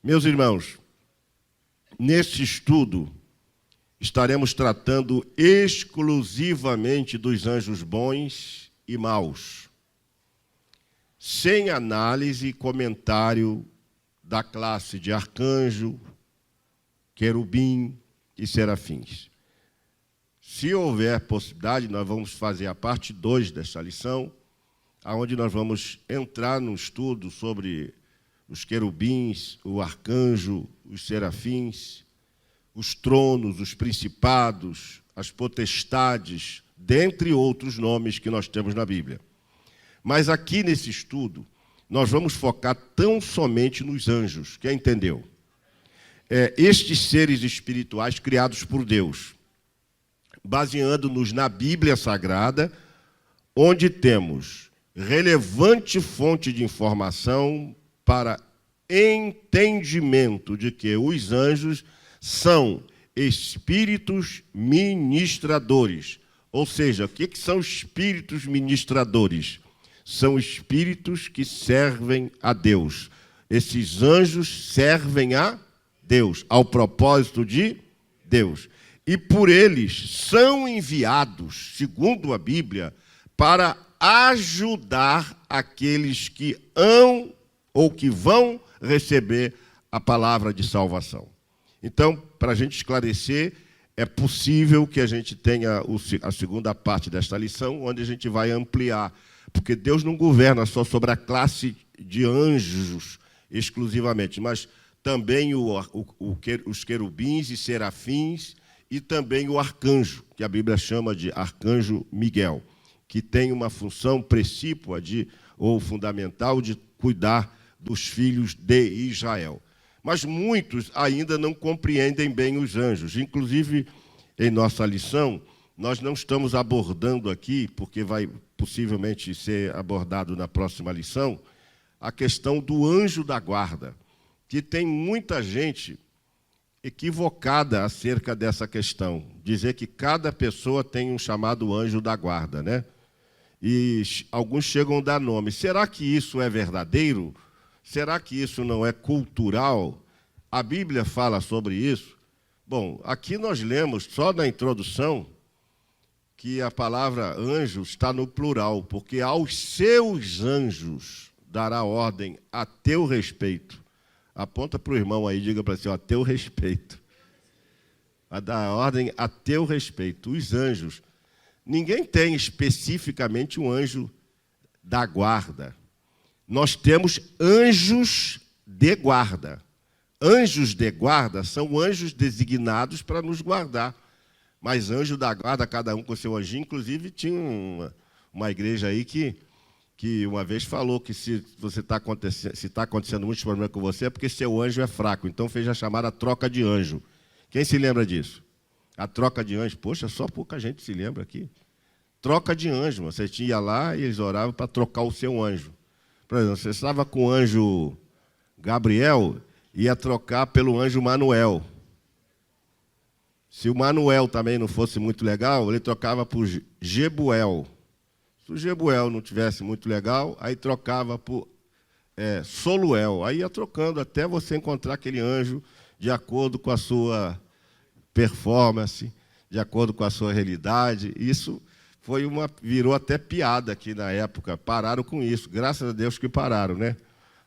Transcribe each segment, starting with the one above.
Meus irmãos, neste estudo estaremos tratando exclusivamente dos anjos bons e maus, sem análise e comentário da classe de arcanjo, querubim e serafins. Se houver possibilidade, nós vamos fazer a parte 2 desta lição, onde nós vamos entrar no estudo sobre os querubins, o arcanjo, os serafins, os tronos, os principados, as potestades, dentre outros nomes que nós temos na Bíblia. Mas aqui nesse estudo, nós vamos focar tão somente nos anjos, quem entendeu? Estes seres espirituais criados por Deus, baseando-nos na Bíblia Sagrada, onde temos relevante fonte de informação para entendimento de que os anjos são espíritos ministradores. Ou seja, o que são espíritos ministradores? São espíritos que servem a Deus. Esses anjos servem a Deus, ao propósito de Deus. E por eles são enviados, segundo a Bíblia, para ajudar aqueles que hão ou que vão receber a palavra de salvação. Então, para a gente esclarecer, é possível que a gente tenha a segunda parte desta lição, onde a gente vai ampliar, porque Deus não governa só sobre a classe de anjos exclusivamente, mas também os querubins e serafins, e também o arcanjo, que a Bíblia chama de arcanjo Miguel, que tem uma função precípua ou fundamental de cuidar dos filhos de Israel. Mas muitos ainda não compreendem bem os anjos. Inclusive, em nossa lição, nós não estamos abordando aqui, porque vai possivelmente ser abordado na próxima lição, a questão do anjo da guarda, que tem muita gente equivocada acerca dessa questão. Dizer que cada pessoa tem um chamado anjo da guarda, né? E alguns chegam a dar nome. Será que isso é verdadeiro? Será que isso não é cultural? A Bíblia fala sobre isso? Bom, aqui nós lemos, só na introdução, que a palavra anjo está no plural, porque aos seus anjos dará ordem a teu respeito. Aponta para o irmão aí, diga para ele, a teu respeito. A dar ordem a teu respeito. Os anjos. Ninguém tem especificamente um anjo da guarda. Nós temos anjos de guarda. Anjos de guarda são anjos designados para nos guardar. Mas anjo da guarda, cada um com seu anjinho. Inclusive, tinha uma igreja aí que uma vez falou que se está acontecendo muitos problemas com você, é porque seu anjo é fraco. Então fez a chamada troca de anjo. Quem se lembra disso? A troca de anjo. Poxa, só pouca gente se lembra aqui. Troca de anjo. Você ia lá e eles oravam para trocar o seu anjo. Por exemplo, você estava com o anjo Gabriel, ia trocar pelo anjo Manuel. Se o Manuel também não fosse muito legal, ele trocava por Gebuel. Se o Gebuel não tivesse muito legal, aí trocava por Soluel. Aí ia trocando até você encontrar aquele anjo de acordo com a sua performance, de acordo com a sua realidade. Isso virou até piada aqui na época. Pararam com isso. Graças a Deus que pararam, né?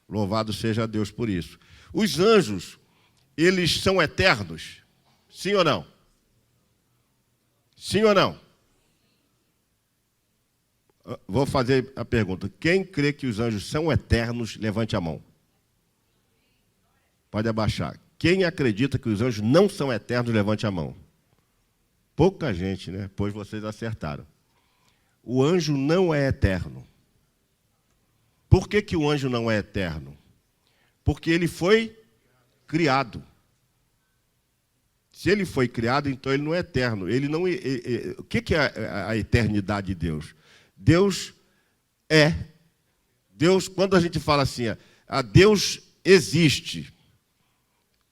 Louvado seja Deus por isso. Os anjos, eles são eternos? Sim ou não? Sim ou não? Vou fazer a pergunta. Quem crê que os anjos são eternos, levante a mão. Pode abaixar. Quem acredita que os anjos não são eternos, levante a mão. Pouca gente, né? Pois vocês acertaram. O anjo não é eterno. Por que o anjo não é eterno? Porque ele foi criado. Se ele foi criado, então ele não é eterno. Ele não. O que é a eternidade de Deus? Deus é. Deus, quando a gente fala assim, Deus existe.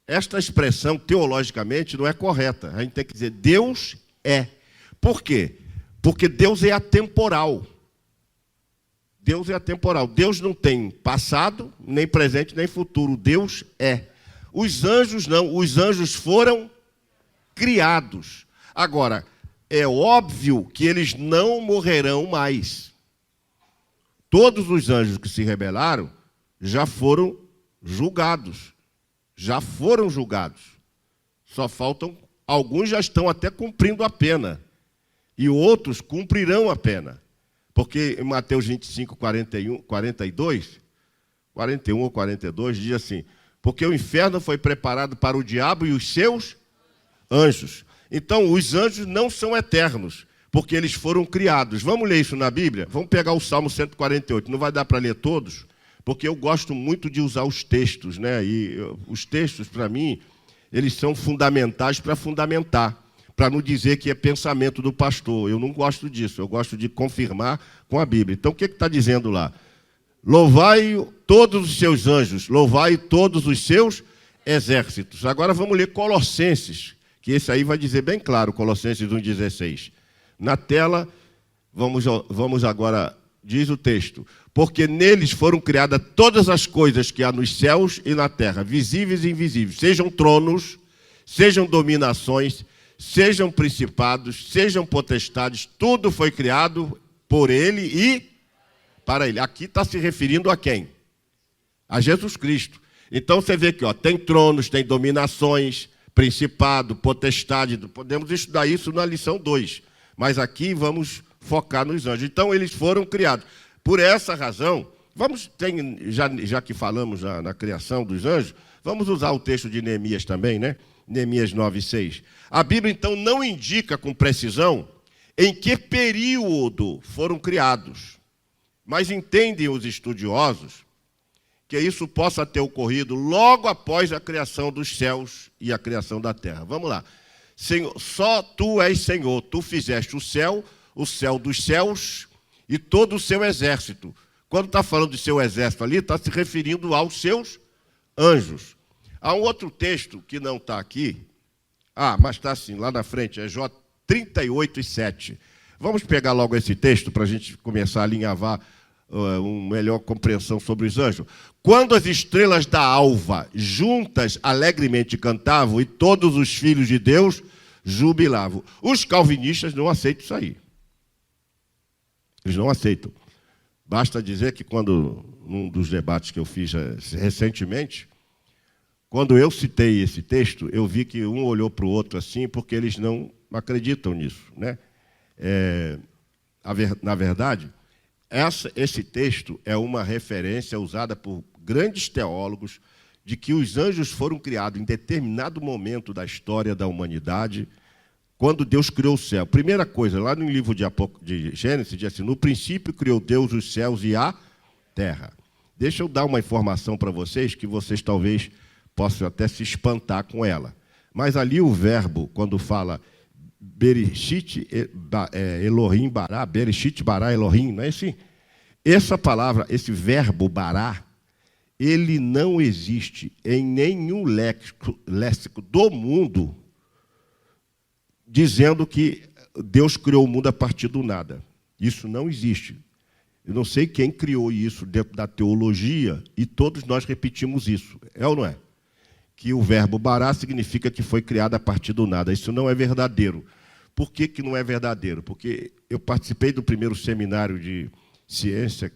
Esta expressão, teologicamente, não é correta. A gente tem que dizer Deus é. Por quê? Porque Deus é atemporal. Deus é atemporal. Deus não tem passado, nem presente, nem futuro. Deus é. Os anjos não, os anjos foram criados. Agora, é óbvio que eles não morrerão mais. Todos os anjos que se rebelaram já foram julgados. Já foram julgados. Só faltam, alguns já estão até cumprindo a pena. E outros cumprirão a pena. Porque em Mateus 25, 42, 41 ou 42, diz assim: porque o inferno foi preparado para o diabo e os seus anjos. Então, os anjos não são eternos, porque eles foram criados. Vamos ler isso na Bíblia? Vamos pegar o Salmo 148. Não vai dar para ler todos, porque eu gosto muito de usar os textos, né? E os textos, para mim, eles são fundamentais para fundamentar, para não dizer que é pensamento do pastor. Eu não gosto disso, eu gosto de confirmar com a Bíblia. Então, o que está dizendo lá? Louvai todos os seus anjos, louvai todos os seus exércitos. Agora vamos ler Colossenses, que esse aí vai dizer bem claro, Colossenses 1,16. Na tela, vamos agora, diz o texto: porque neles foram criadas todas as coisas que há nos céus e na terra, visíveis e invisíveis, sejam tronos, sejam dominações, sejam principados, sejam potestades, tudo foi criado por ele e para ele. Aqui está se referindo a quem? A Jesus Cristo. Então você vê que tem tronos, tem dominações, principado, potestade. Podemos estudar isso na lição 2. Mas aqui vamos focar nos anjos. Então eles foram criados. Por essa razão, já que falamos na criação dos anjos, vamos usar o texto de Neemias também, né? Neemias 9:6. A Bíblia, então, não indica com precisão em que período foram criados. Mas entendem os estudiosos que isso possa ter ocorrido logo após a criação dos céus e a criação da terra. Vamos lá. Senhor, só tu és Senhor, tu fizeste o céu dos céus e todo o seu exército. Quando está falando de seu exército ali, está se referindo aos seus anjos. Há um outro texto que não está aqui. Mas está assim, lá na frente, é Jó 38:7. Vamos pegar logo esse texto para a gente começar a alinhavar uma melhor compreensão sobre os anjos. Quando as estrelas da alva juntas alegremente cantavam e todos os filhos de Deus jubilavam. Os calvinistas não aceitam isso aí. Eles não aceitam. Basta dizer que num dos debates que eu fiz recentemente, quando eu citei esse texto, eu vi que um olhou para o outro assim, porque eles não acreditam nisso, né? Na verdade, esse texto é uma referência usada por grandes teólogos de que os anjos foram criados em determinado momento da história da humanidade, quando Deus criou o céu. Primeira coisa, lá no livro de Gênesis, diz assim: no princípio criou Deus os céus e a terra. Deixa eu dar uma informação para vocês, que vocês talvez possam até se espantar com ela. Mas ali o verbo, quando fala Bereshit Elohim Bará, Bereshit Bará Elohim, não é assim? Essa palavra, esse verbo bará, ele não existe em nenhum léxico do mundo dizendo que Deus criou o mundo a partir do nada. Isso não existe. Eu não sei quem criou isso dentro da teologia, e todos nós repetimos isso. É ou não é? Que o verbo bará significa que foi criado a partir do nada. Isso não é verdadeiro. Por que não é verdadeiro? Porque eu participei do primeiro seminário de ciência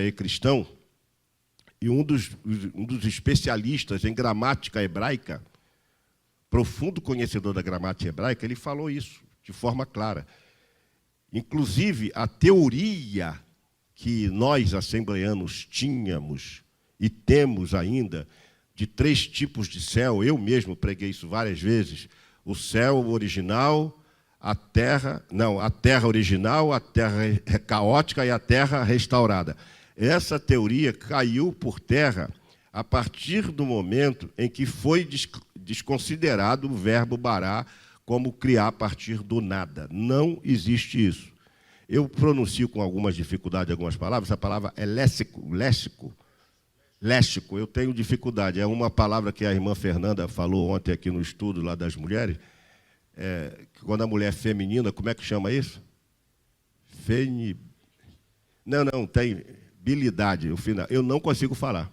e cristão, e um dos especialistas em gramática hebraica, profundo conhecedor da gramática hebraica, ele falou isso de forma clara. Inclusive, a teoria que nós, assembleanos, tínhamos e temos ainda, de 3 tipos de céu, eu mesmo preguei isso várias vezes: o céu original, a terra original, a terra caótica e a terra restaurada. Essa teoria caiu por terra a partir do momento em que foi desconsiderado o verbo bará como criar a partir do nada. Não existe isso. Eu pronuncio com algumas dificuldades algumas palavras. A palavra é léxico. Léxico, eu tenho dificuldade. É uma palavra que a irmã Fernanda falou ontem aqui no estudo lá das mulheres. Quando a mulher é feminina, como é que chama isso? Não, tem habilidade. Eu não consigo falar.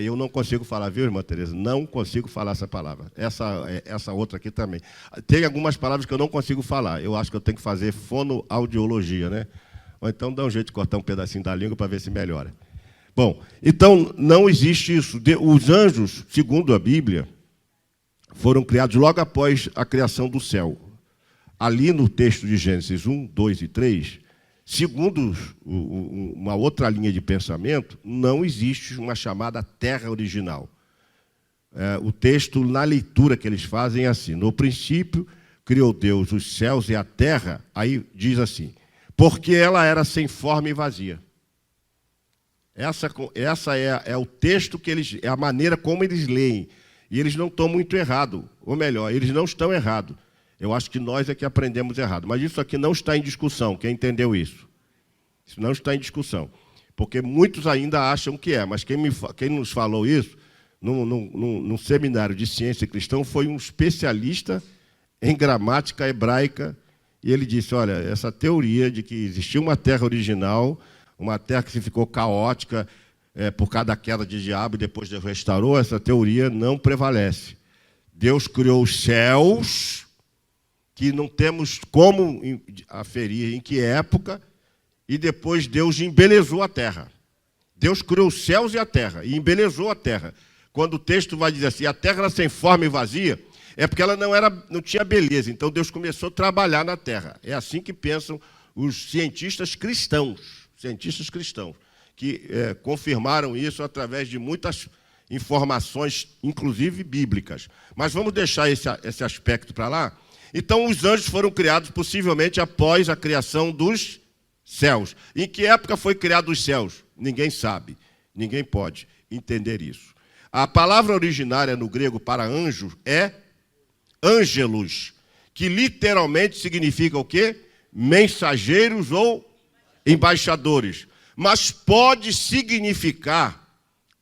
Eu não consigo falar, viu, irmã Tereza? Não consigo falar essa palavra. Essa outra aqui também. Tem algumas palavras que eu não consigo falar. Eu acho que eu tenho que fazer fonoaudiologia, né? Ou então dá um jeito de cortar um pedacinho da língua para ver se melhora. Bom, então não existe isso. Os anjos, segundo a Bíblia, foram criados logo após a criação do céu. Ali no texto de Gênesis 1, 2 e 3, segundo uma outra linha de pensamento, não existe uma chamada terra original. O texto, na leitura que eles fazem, é assim: no princípio, criou Deus os céus e a terra, aí diz assim, porque ela era sem forma e vazia. Essa é o texto que eles, é a maneira como eles leem. E eles não estão muito errados, ou melhor, eles não estão errados. Eu acho que nós é que aprendemos errado. Mas isso aqui não está em discussão. Quem entendeu isso? Isso não está em discussão. Porque muitos ainda acham que é. Mas quem nos falou isso, num seminário de ciência cristã, foi um especialista em gramática hebraica. E ele disse, olha, essa teoria de que existia uma terra original, uma terra que se ficou caótica por causa da queda de diabo e depois Deus restaurou, essa teoria não prevalece. Deus criou os céus, que não temos como aferir em que época, e depois Deus embelezou a terra. Deus criou os céus e a terra, e embelezou a terra. Quando o texto vai dizer assim, a terra era sem forma e vazia, é porque ela não tinha beleza. Então Deus começou a trabalhar na terra. É assim que pensam os cientistas cristãos, que confirmaram isso através de muitas informações, inclusive bíblicas. Mas vamos deixar esse aspecto para lá. Então, os anjos foram criados possivelmente após a criação dos céus. Em que época foi criado os céus? Ninguém sabe, ninguém pode entender isso. A palavra originária no grego para anjo é ângelos, que literalmente significa o quê? Mensageiros ou embaixadores. Mas pode significar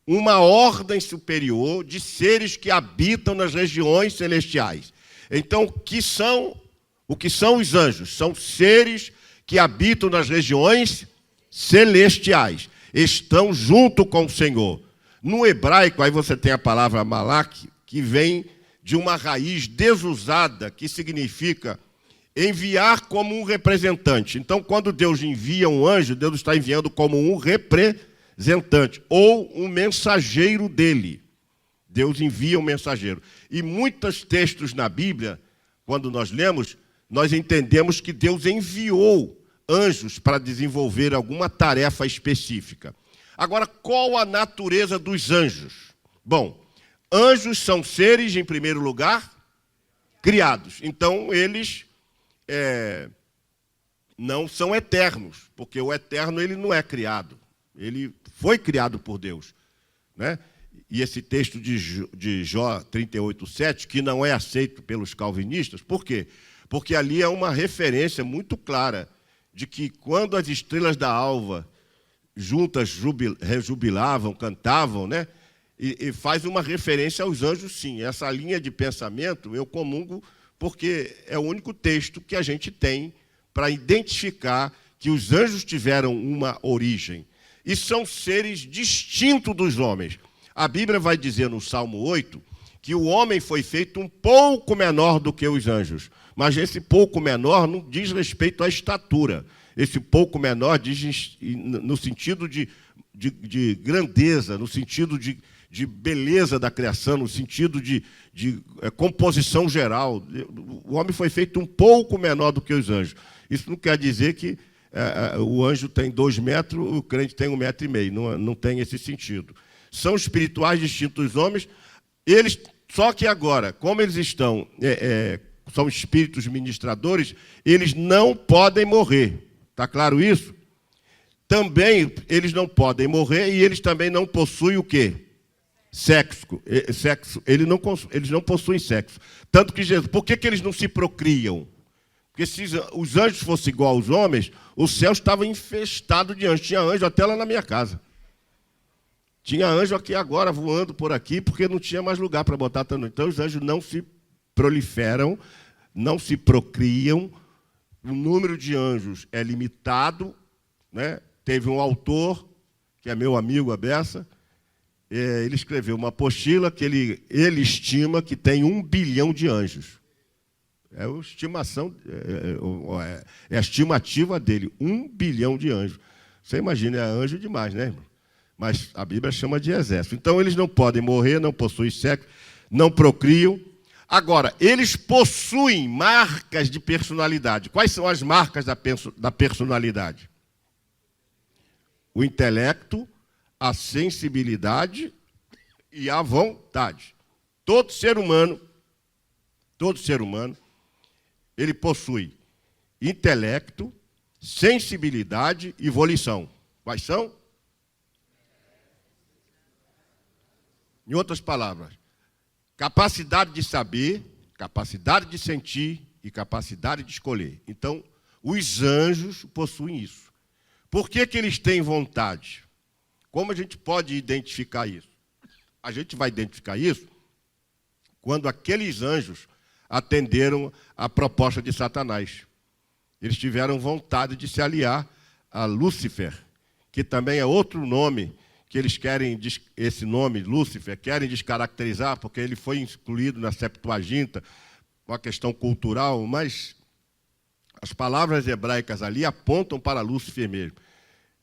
uma ordem superior de seres que habitam nas regiões celestiais. Então, o que são os anjos? São seres que habitam nas regiões celestiais. Estão junto com o Senhor. No hebraico, aí você tem a palavra malak, que vem de uma raiz desusada, que significa enviar como um representante. Então, quando Deus envia um anjo, Deus está enviando como um representante, ou um mensageiro dele. Deus envia um mensageiro. E muitos textos na Bíblia, quando nós lemos, nós entendemos que Deus enviou anjos para desenvolver alguma tarefa específica. Agora, qual a natureza dos anjos? Bom, anjos são seres, em primeiro lugar, criados. Então, eles não são eternos, porque o eterno ele não é criado. Ele foi criado por Deus, né? E esse texto de Jó 38:7, que não é aceito pelos calvinistas, por quê? Porque ali é uma referência muito clara de que quando as estrelas da alva juntas rejubilavam, cantavam, né? E faz uma referência aos anjos, sim. Essa linha de pensamento eu comungo porque é o único texto que a gente tem para identificar que os anjos tiveram uma origem. E são seres distintos dos homens. A Bíblia vai dizer no Salmo 8 que o homem foi feito um pouco menor do que os anjos. Mas esse pouco menor não diz respeito à estatura. Esse pouco menor diz no sentido de grandeza, no sentido de beleza da criação, no sentido de composição geral. O homem foi feito um pouco menor do que os anjos. Isso não quer dizer que o anjo tem 2 metros, o crente tem 1,5 metro. Não tem esse sentido. São espirituais distintos dos homens. Só que agora, como eles são espíritos ministradores, eles não podem morrer. Está claro isso? Também eles não podem morrer e eles também não possuem o quê? Sexo. Eles não possuem sexo. Tanto que Jesus, por que eles não se procriam? Porque se os anjos fossem igual aos homens, o céu estava infestado de anjos. Tinha anjo até lá na minha casa. Tinha anjo aqui agora voando por aqui, porque não tinha mais lugar para botar tanto. Então os anjos não se proliferam, não se procriam. O número de anjos é limitado, né? Teve um autor, que é meu amigo, a Bessa, ele escreveu uma apostila que ele estima que tem 1 bilhão de anjos. É a estimativa dele, 1 bilhão de anjos. Você imagina, é anjo demais, né, irmão? Mas a Bíblia chama de exército. Então, eles não podem morrer, não possuem sexo, não procriam. Agora, eles possuem marcas de personalidade. Quais são as marcas da personalidade? O intelecto, a sensibilidade e a vontade. Todo ser humano, ele possui intelecto, sensibilidade e volição. Quais são? Em outras palavras, capacidade de saber, capacidade de sentir e capacidade de escolher. Então, os anjos possuem isso. Por que eles têm vontade? Como a gente pode identificar isso? A gente vai identificar isso quando aqueles anjos atenderam a proposta de Satanás. Eles tiveram vontade de se aliar a Lúcifer, que também é outro nome que eles querem, esse nome, Lúcifer, querem descaracterizar, porque ele foi incluído na Septuaginta, uma questão cultural, mas as palavras hebraicas ali apontam para Lúcifer mesmo.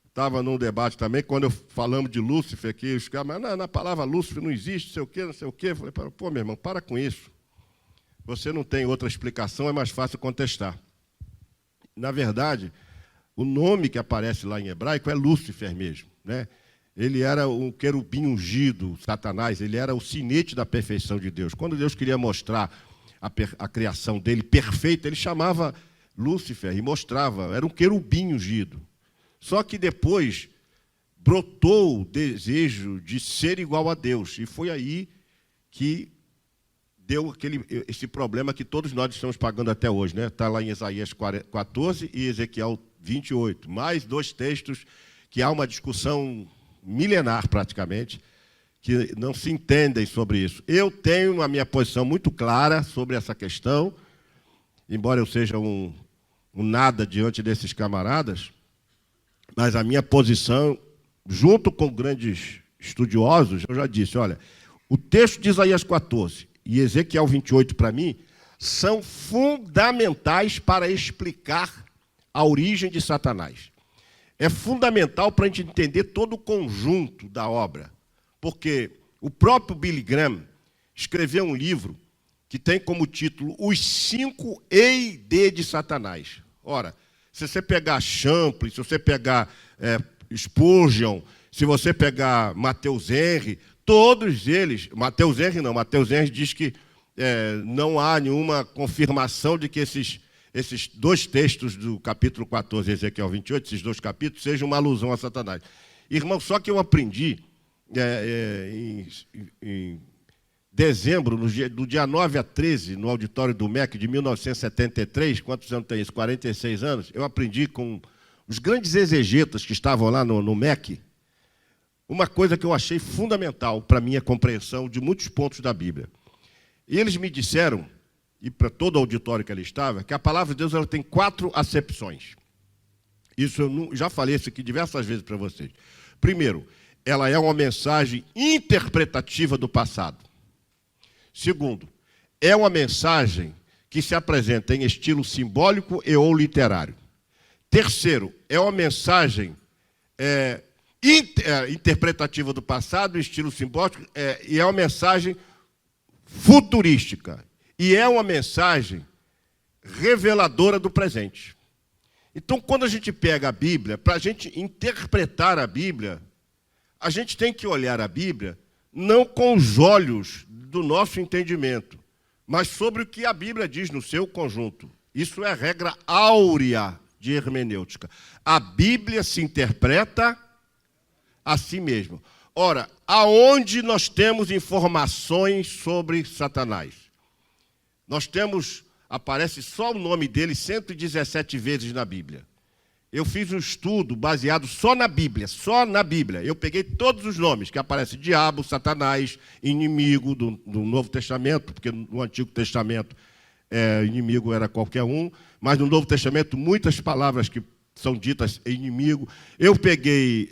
Estava num debate também, quando falamos de Lúcifer, aqui, os caras, mas na palavra Lúcifer não existe, não sei o quê. Eu falei, pô, meu irmão, para com isso. Você não tem outra explicação, é mais fácil contestar. Na verdade, o nome que aparece lá em hebraico é Lúcifer mesmo, né? Ele era um querubim ungido, Satanás, ele era o sinete da perfeição de Deus. Quando Deus queria mostrar a criação dele perfeita, ele chamava Lúcifer e mostrava, era um querubim ungido. Só que depois brotou o desejo de ser igual a Deus, e foi aí que deu esse problema que todos nós estamos pagando até hoje, né? Está lá em Isaías 14 e Ezequiel 28, mais 2 textos que há uma discussão milenar praticamente, que não se entendem sobre isso. Eu tenho a minha posição muito clara sobre essa questão, embora eu seja um nada diante desses camaradas, mas a minha posição, junto com grandes estudiosos, eu já disse, olha, o texto de Isaías 14 e Ezequiel 28, para mim, são fundamentais para explicar a origem de Satanás. É fundamental para a gente entender todo o conjunto da obra, porque o próprio Billy Graham escreveu um livro que tem como título Os 5 EID de Satanás. Ora, se você pegar Champlin, se você pegar Spurgeon, se você pegar Mateus Henry, todos eles, Mateus Henry diz que não há nenhuma confirmação de que esses 2 textos do capítulo 14 e Ezequiel 28, esses 2 capítulos, sejam uma alusão a Satanás. Irmão, só que eu aprendi em dezembro, do dia 9 a 13, no auditório do MEC, de 1973, quantos anos tem isso? 46 anos, eu aprendi com os grandes exegetas que estavam lá no MEC, uma coisa que eu achei fundamental para a minha compreensão de muitos pontos da Bíblia. E eles me disseram, e para todo o auditório que ali estava, que a palavra de Deus ela tem 4 acepções. Isso eu já falei isso aqui diversas vezes para vocês. Primeiro, ela é uma mensagem interpretativa do passado. Segundo, é uma mensagem que se apresenta em estilo simbólico e ou literário. Terceiro, é uma mensagem interpretativa do passado, estilo simbólico, e é uma mensagem futurística. E é uma mensagem reveladora do presente. Então, quando a gente pega a Bíblia, para a gente interpretar a Bíblia, a gente tem que olhar a Bíblia não com os olhos do nosso entendimento, mas sobre o que a Bíblia diz no seu conjunto. Isso é a regra áurea de hermenêutica. A Bíblia se interpreta a si mesma. Ora, aonde nós temos informações sobre Satanás? Nós temos, aparece só o nome dele 117 vezes na Bíblia. Eu fiz um estudo baseado só na Bíblia. Eu peguei todos os nomes que aparecem, diabo, Satanás, inimigo do Novo Testamento, porque no Antigo Testamento inimigo era qualquer um, mas no Novo Testamento muitas palavras que são ditas inimigo. Eu peguei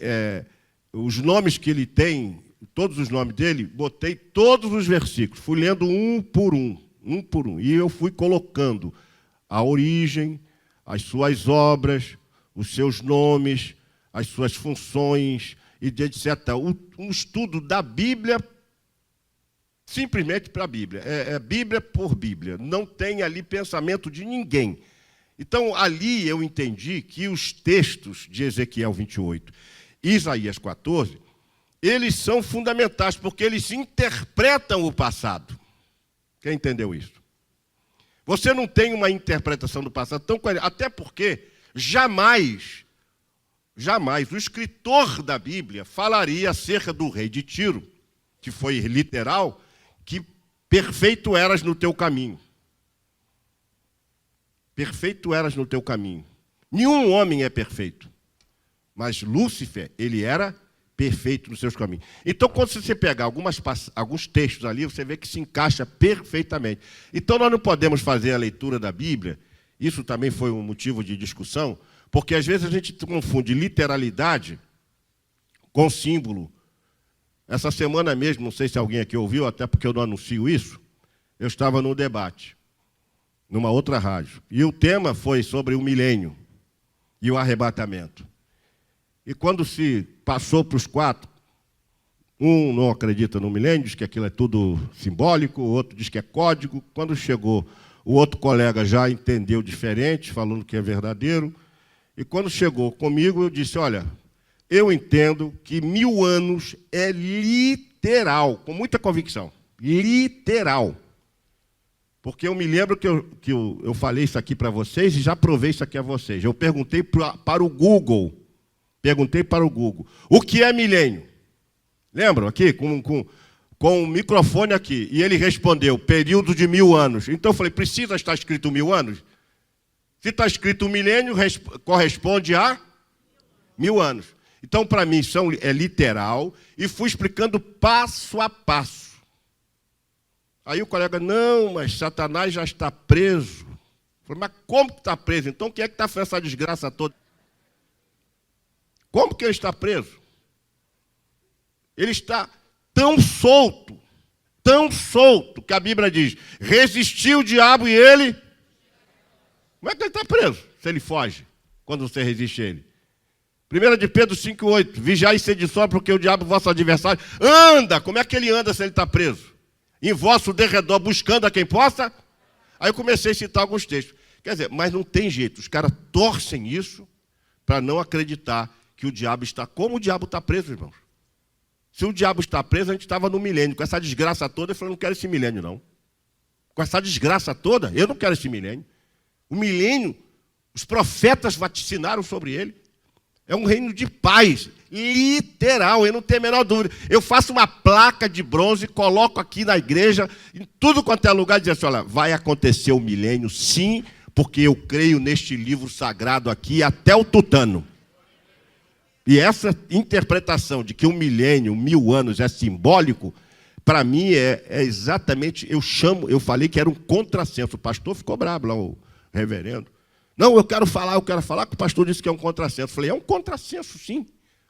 os nomes que ele tem todos os nomes dele, botei todos os versículos, fui lendo um por um, e eu fui colocando a origem, as suas obras, os seus nomes, as suas funções, e etc. Um estudo da Bíblia, simplesmente para a Bíblia. É Bíblia por Bíblia. Não tem ali pensamento de ninguém. Então, ali eu entendi que os textos de Ezequiel 28 e Isaías 14, eles são fundamentais, porque eles interpretam o passado. Quem entendeu isso? Você não tem uma interpretação do passado tão coerente, até porque jamais o escritor da Bíblia falaria acerca do rei de Tiro, que foi literal, que perfeito eras no teu caminho. Perfeito eras no teu caminho. Nenhum homem é perfeito. Mas Lúcifer, ele era perfeito nos seus caminhos. Então, quando você pegar alguns textos ali, você vê que se encaixa perfeitamente. Então, nós não podemos fazer a leitura da Bíblia, isso também foi um motivo de discussão, porque às vezes a gente confunde literalidade com símbolo. Essa semana mesmo, não sei se alguém aqui ouviu, até porque eu não anuncio isso, eu estava num debate, numa outra rádio. E o tema foi sobre o milênio e o arrebatamento. E quando se passou para os quatro, um não acredita no milênio, diz que aquilo é tudo simbólico, o outro diz que é código. Quando chegou, o outro colega já entendeu diferente, falando que é verdadeiro. E quando chegou comigo, eu disse, olha, eu entendo que 1000 anos é literal, com muita convicção, literal. Porque eu me lembro que eu falei isso aqui para vocês e já provei isso aqui a vocês. Eu perguntei para o Google, o que é milênio? Lembram aqui, com o microfone aqui, e ele respondeu, período de 1000 anos. Então eu falei, precisa estar escrito 1000 anos? Se está escrito milênio, corresponde a 1000 anos. Então, para mim, isso é literal, e fui explicando passo a passo. Aí o colega, não, mas Satanás já está preso. Eu falei, mas como que está preso? Então, quem é que está fazendo essa desgraça toda? Como que ele está preso? Ele está tão solto, que a Bíblia diz, resistiu o diabo e ele... Como é que ele está preso, se ele foge, quando você resiste a ele? 1 de Pedro 5,8, vigiai e sede sóbrios, porque o diabo, vosso adversário, anda. Como é que ele anda se ele está preso? Em vosso derredor, buscando a quem possa. Aí eu comecei a citar alguns textos. Quer dizer, mas não tem jeito, os caras torcem isso para não acreditar que o diabo está... Como o diabo está preso, irmãos? Se o diabo está preso, a gente estava no milênio. Com essa desgraça toda, eu falei, não quero esse milênio, não. Com essa desgraça toda, eu não quero esse milênio. O milênio, os profetas vaticinaram sobre ele. É um reino de paz, literal, eu não tenho a menor dúvida. Eu faço uma placa de bronze, coloco aqui na igreja, em tudo quanto é lugar, e diz assim, olha, vai acontecer o milênio, sim, porque eu creio neste livro sagrado aqui, até o tutano. E essa interpretação de que o milênio, 1000 anos, é simbólico, para mim é exatamente, eu falei que era um contrassenso. O pastor ficou bravo lá, o reverendo. Não, eu quero falar, que o pastor disse que é um contrassenso. Eu falei, é um contrassenso, sim.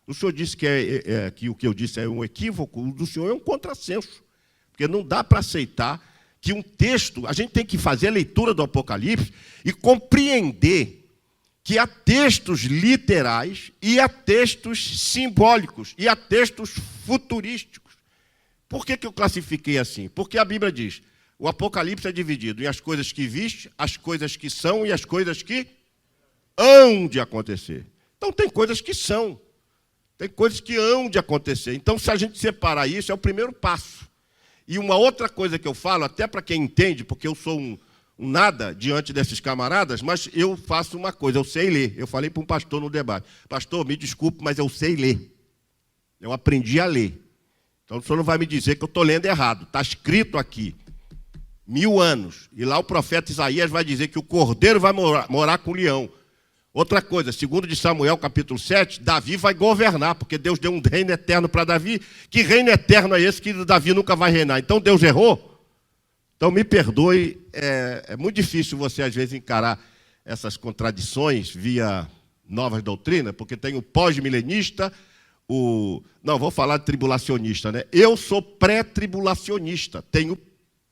O senhor disse que o que eu disse é um equívoco, o do senhor é um contrassenso. Porque não dá para aceitar que um texto, a gente tem que fazer a leitura do Apocalipse e compreender que há textos literais e há textos simbólicos e há textos futurísticos. Por que eu classifiquei assim? Porque a Bíblia diz, o Apocalipse é dividido em as coisas que viste, as coisas que são e as coisas que hão de acontecer. Então tem coisas que são, tem coisas que hão de acontecer. Então se a gente separar isso, é o primeiro passo. E uma outra coisa que eu falo, até para quem entende, porque eu sou um nada diante desses camaradas, mas eu faço uma coisa, eu sei ler. Eu falei para um pastor no debate, pastor, me desculpe, mas eu sei ler. Eu aprendi a ler. Então o senhor não vai me dizer que eu estou lendo errado. Está escrito aqui, 1000 anos. E lá o profeta Isaías vai dizer que o cordeiro vai morar com o leão. Outra coisa, segundo de Samuel, capítulo 7, Davi vai governar, porque Deus deu um reino eterno para Davi. Que reino eterno é esse que Davi nunca vai reinar? Então Deus errou? Então me perdoe, é muito difícil você às vezes encarar essas contradições via novas doutrinas, porque tem o pós-milenista, Não, vou falar de tribulacionista, né? Eu sou pré-tribulacionista. Tenho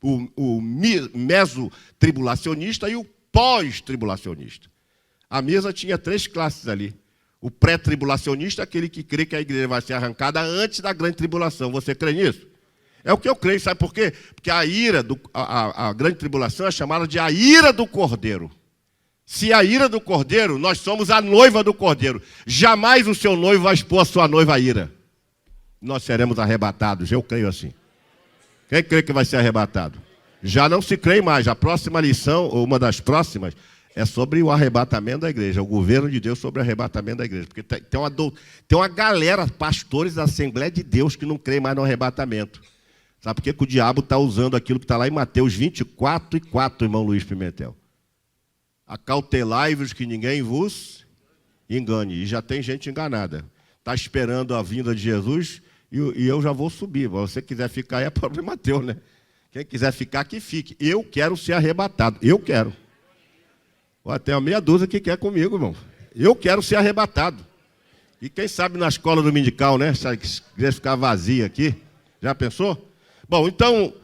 o meso-tribulacionista e o pós-tribulacionista. A mesa tinha 3 classes ali. O pré-tribulacionista é aquele que crê que a igreja vai ser arrancada antes da grande tribulação. Você crê nisso? É o que eu creio, sabe por quê? Porque a grande tribulação é chamada de a ira do Cordeiro. Se a ira do Cordeiro, nós somos a noiva do Cordeiro. Jamais o seu noivo vai expor a sua noiva à ira. Nós seremos arrebatados, eu creio assim. Quem crê que vai ser arrebatado? Já não se crê mais. A próxima lição, ou uma das próximas, é sobre o arrebatamento da igreja, o governo de Deus sobre o arrebatamento da igreja. Porque tem uma galera, pastores da Assembleia de Deus, que não creem mais no arrebatamento. Sabe por que o diabo está usando aquilo que está lá em Mateus 24:4, irmão Luiz Pimentel? Acautelai-vos que ninguém vos engane. E já tem gente enganada. Está esperando a vinda de Jesus e eu já vou subir. Se você quiser ficar aí, é problema teu, né? Quem quiser ficar, que fique. Eu quero ser arrebatado. Eu quero. Tem uma meia dúzia que quer comigo, irmão. Eu quero ser arrebatado. E quem sabe na escola dominical, né? Se a igreja ficar vazia aqui. Já pensou? Bom, então,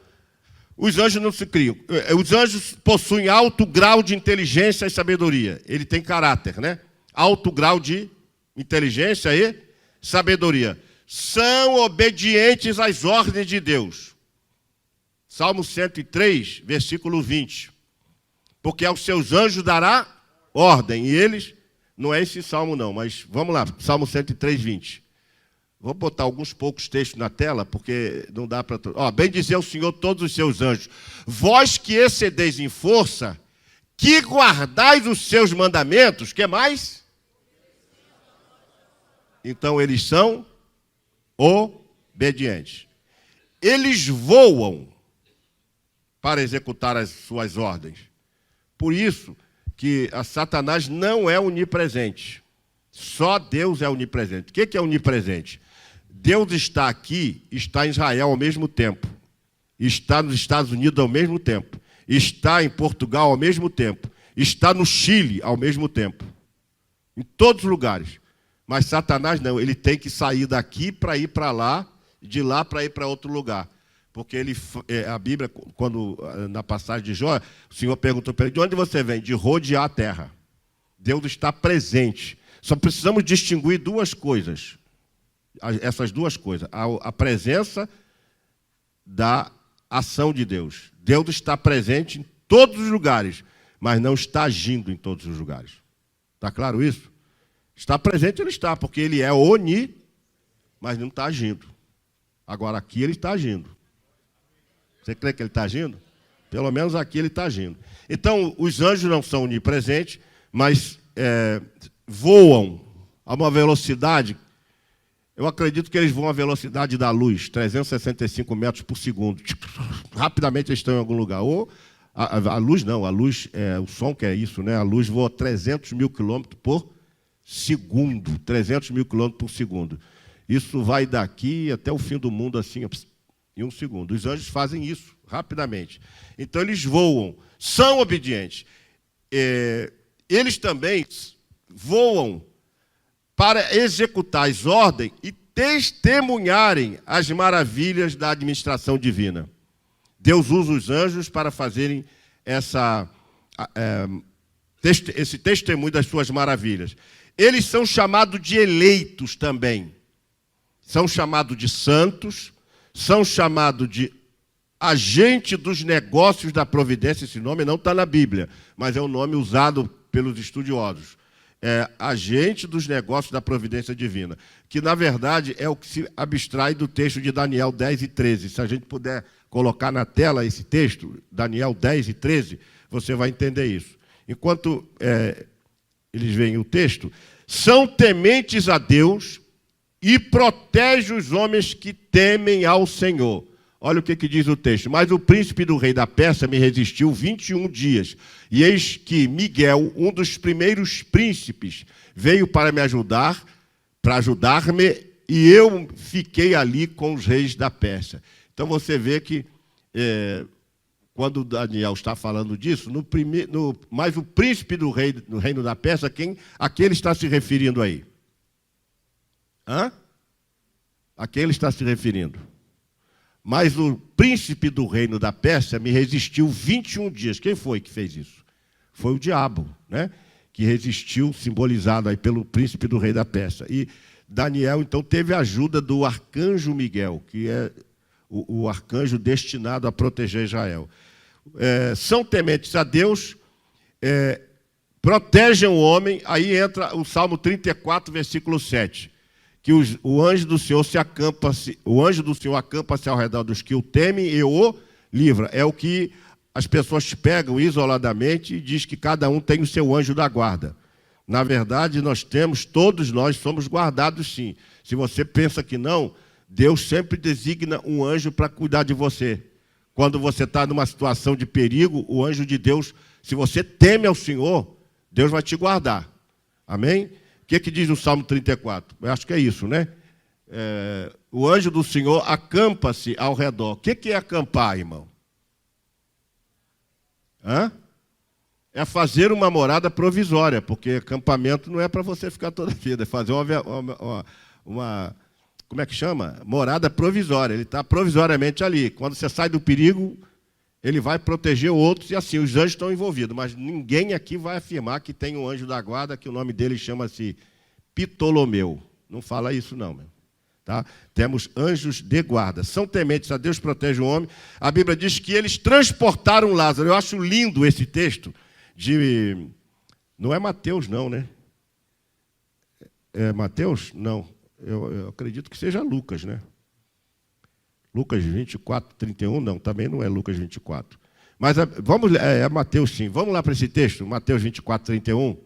os anjos não se criam. Os anjos possuem alto grau de inteligência e sabedoria. Ele tem caráter, né? Alto grau de inteligência e sabedoria. São obedientes às ordens de Deus. Salmo 103, versículo 20. Porque aos seus anjos dará ordem. E eles, não é esse salmo não, mas vamos lá, Salmo 103, 20. Vou botar alguns poucos textos na tela, porque não dá para... bem dizer ao Senhor todos os seus anjos. Vós que excedeis em força, que guardais os seus mandamentos, que mais? Então eles são obedientes. Eles voam para executar as suas ordens. Por isso que a Satanás não é onipresente. Só Deus é onipresente. O que é onipresente? Deus está aqui, está em Israel ao mesmo tempo. Está nos Estados Unidos ao mesmo tempo. Está em Portugal ao mesmo tempo. Está no Chile ao mesmo tempo. Em todos os lugares. Mas Satanás não, ele tem que sair daqui para ir para lá, de lá para ir para outro lugar. Porque a Bíblia, quando na passagem de Jó, o Senhor perguntou para ele, de onde você vem? De rodear a terra. Deus está presente. Só precisamos distinguir 2 coisas. Essas 2 coisas. A presença da ação de Deus. Deus está presente em todos os lugares, mas não está agindo em todos os lugares. Está claro isso? Está presente, ele está, porque ele é mas não está agindo. Agora, aqui ele está agindo. Você crê que ele está agindo? Pelo menos aqui ele está agindo. Então, os anjos não são onipresentes, mas voam a uma velocidade, eu acredito que eles voam à velocidade da luz, 365 metros por segundo. Rapidamente eles estão em algum lugar. Ou a luz não, a luz, o som que é isso, né? A luz voa 300 mil quilômetros por segundo. 300 mil quilômetros por segundo. Isso vai daqui até o fim do mundo, assim, em 1 segundo. Os anjos fazem isso rapidamente. Então eles voam, são obedientes. Eles também voam para executar as ordens e testemunharem as maravilhas da administração divina. Deus usa os anjos para fazerem esse testemunho das suas maravilhas. Eles são chamados de eleitos também. São chamados de santos, são chamados de agente dos negócios da providência. Esse nome não está na Bíblia, mas é um nome usado pelos estudiosos. Agente dos negócios da providência divina, que na verdade é o que se abstrai do texto de Daniel 10 e 13. Se a gente puder colocar na tela esse texto, Daniel 10 e 13, você vai entender isso. Enquanto eles veem o texto, são tementes a Deus e protegem os homens que temem ao Senhor. Olha o que diz o texto. Mas o príncipe do rei da Pérsia me resistiu 21 dias. E eis que Miguel, um dos primeiros príncipes, veio para me ajudar, para ajudar-me, e eu fiquei ali com os reis da Pérsia. Então você vê que, quando Daniel está falando disso, mas o príncipe do reino da Pérsia, a quem ele está se referindo aí? A quem ele está se referindo? Mas o príncipe do reino da Pérsia me resistiu 21 dias. Quem foi que fez isso? Foi o diabo, né? Que resistiu, simbolizado aí pelo príncipe do rei da Pérsia. E Daniel, então, teve a ajuda do arcanjo Miguel, que é o arcanjo destinado a proteger Israel. São tementes a Deus, protegem o homem. Aí entra o Salmo 34, versículo 7. Que o anjo do Senhor acampa-se ao redor dos que o temem e o livra. É o que as pessoas pegam isoladamente e diz que cada um tem o seu anjo da guarda. Na verdade, todos nós somos guardados sim. Se você pensa que não, Deus sempre designa um anjo para cuidar de você. Quando você está numa situação de perigo, o anjo de Deus, se você teme ao Senhor, Deus vai te guardar. Amém? O que diz o Salmo 34? Eu acho que é isso, né? O anjo do Senhor acampa-se ao redor. O que é acampar, irmão? É fazer uma morada provisória, porque acampamento não é para você ficar toda a vida, é fazer uma como é que chama? Morada provisória. Ele está provisoriamente ali. Quando você sai do perigo, ele vai proteger outros, e assim, os anjos estão envolvidos. Mas ninguém aqui vai afirmar que tem um anjo da guarda, que o nome dele chama-se Ptolomeu. Não fala isso não, meu. Tá? Temos anjos de guarda. São tementes a Deus, protege o homem. A Bíblia diz que eles transportaram Lázaro. Eu acho lindo esse texto. Não é Mateus, não, né? É Mateus? Não. Eu acredito que seja Lucas, né? Lucas 24, 31, não, também não é Lucas 24. Mas é Mateus sim. Vamos lá para esse texto, Mateus 24, 31.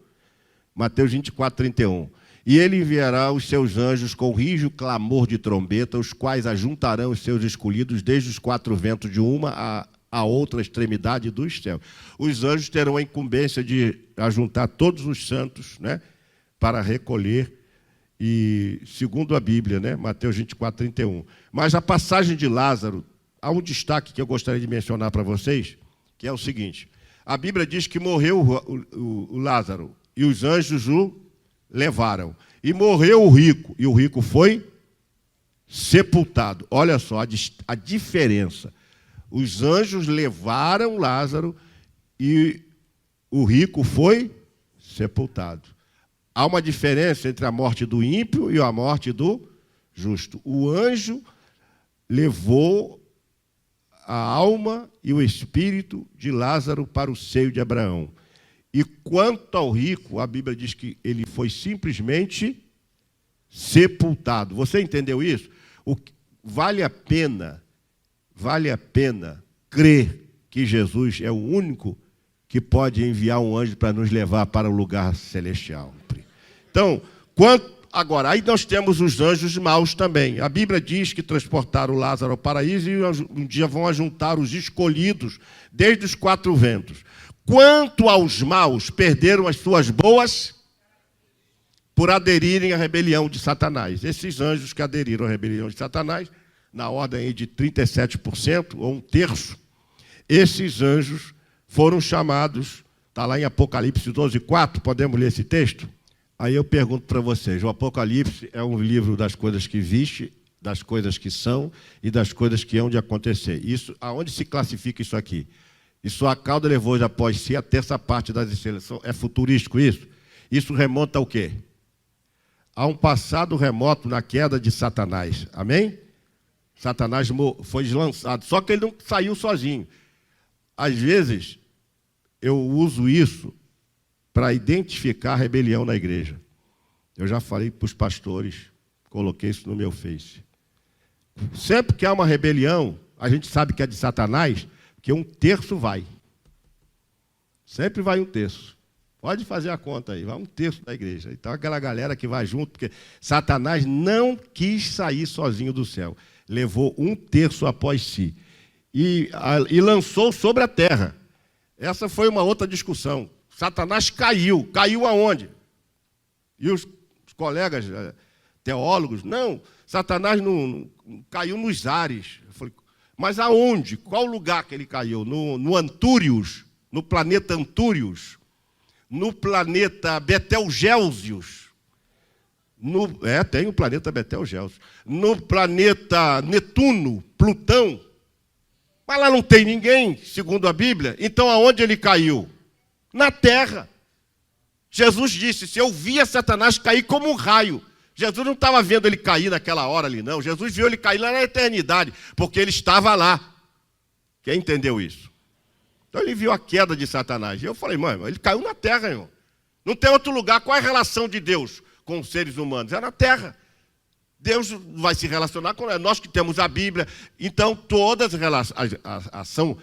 Mateus 24, 31. E ele enviará os seus anjos com rijo clamor de trombeta, os quais ajuntarão os seus escolhidos desde os quatro ventos de uma a outra extremidade dos céus. Os anjos terão a incumbência de ajuntar todos os santos, né, para recolher. E segundo a Bíblia, né, Mateus 24, 31. Mas a passagem de Lázaro, há um destaque que eu gostaria de mencionar para vocês, que é o seguinte. A Bíblia diz que morreu o Lázaro e os anjos o levaram. E morreu o rico, e o rico foi sepultado. Olha só a diferença. Os anjos levaram Lázaro e o rico foi sepultado. Há uma diferença entre a morte do ímpio e a morte do justo. O anjo levou a alma e o espírito de Lázaro para o seio de Abraão. E quanto ao rico, a Bíblia diz que ele foi simplesmente sepultado. Você entendeu isso? Vale a pena crer que Jesus é o único que pode enviar um anjo para nos levar para o lugar celestial. Então, agora, aí nós temos os anjos maus também. A Bíblia diz que transportaram Lázaro ao paraíso e um dia vão ajuntar os escolhidos desde os quatro ventos. Quanto aos maus, perderam as suas boas por aderirem à rebelião de Satanás. Esses anjos que aderiram à rebelião de Satanás, na ordem de 37%, ou um terço, esses anjos foram chamados, está lá em Apocalipse 12, 4, podemos ler esse texto? Aí eu pergunto para vocês, o Apocalipse é um livro das coisas que viste, das coisas que são e das coisas que hão de acontecer. Isso, aonde se classifica isso aqui? E sua cauda levou após si a terça parte das estrelas. É futurístico isso? Isso remonta ao quê? A um passado remoto na queda de Satanás. Amém? Satanás foi lançado, só que ele não saiu sozinho. Às vezes, eu uso isso para identificar a rebelião na igreja. Eu já falei para os pastores, coloquei isso no meu Face. Sempre que há uma rebelião, a gente sabe que é de Satanás, que um terço vai. Sempre vai um terço. Pode fazer a conta aí, vai um terço da igreja. Então, aquela galera que vai junto, porque Satanás não quis sair sozinho do céu. Levou um terço após si. E lançou sobre a terra. Essa foi uma outra discussão. Satanás caiu. Caiu aonde? E os colegas teólogos, não, Satanás não caiu nos ares. Eu falei, mas aonde? Qual lugar que ele caiu? No Antúrios, no planeta Antúrios, no planeta Betelgéusios, Tem o planeta Betelgeuse. No planeta Netuno, Plutão, mas lá não tem ninguém, segundo a Bíblia. Então, aonde ele caiu? Na terra. Jesus disse, se eu via Satanás cair como um raio. Jesus não estava vendo ele cair naquela hora ali, não. Jesus viu ele cair lá na eternidade, porque ele estava lá. Quem entendeu isso? Então, ele viu a queda de Satanás. E eu falei, mãe, ele caiu na terra, irmão. Não tem outro lugar. Qual é a relação de Deus com os seres humanos? É na terra. Deus vai se relacionar com nós que temos a Bíblia. Então, todas a ação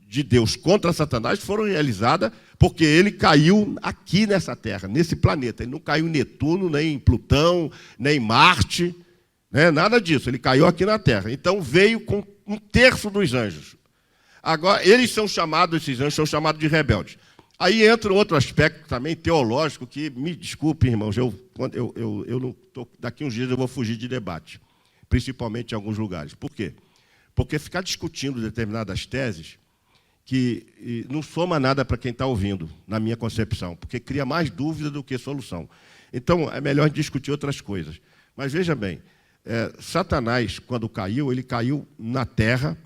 de Deus contra Satanás foram realizadas porque ele caiu aqui nessa terra, nesse planeta. Ele não caiu em Netuno, nem em Plutão, nem em Marte, né? Nada disso. Ele caiu aqui na terra. Então, veio com 1/3 dos anjos. Agora, esses anjos são chamados de rebeldes. Aí entra outro aspecto também teológico que, me desculpe, irmãos, eu não tô, daqui uns dias eu vou fugir de debate, principalmente em alguns lugares. Por quê? Porque ficar discutindo determinadas teses que não soma nada para quem está ouvindo, na minha concepção, porque cria mais dúvida do que solução. Então, é melhor discutir outras coisas. Mas veja bem, Satanás, quando caiu, ele caiu na terra,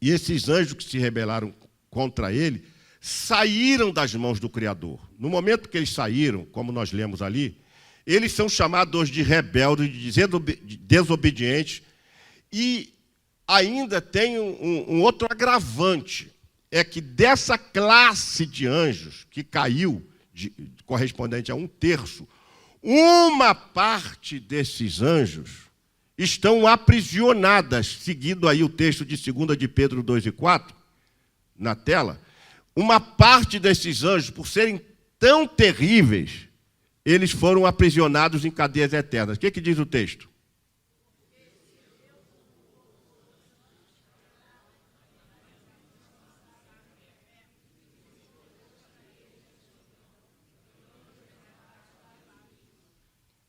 e esses anjos que se rebelaram contra ele saíram das mãos do Criador. No momento que eles saíram, como nós lemos ali, eles são chamados de rebeldes, de desobedientes, e ainda tem um outro agravante, é que dessa classe de anjos que caiu, correspondente a 1/3, uma parte desses anjos estão aprisionadas, seguindo aí o texto de 2 de Pedro 2:4, na tela. Uma parte desses anjos, por serem tão terríveis, eles foram aprisionados em cadeias eternas. O que diz o texto?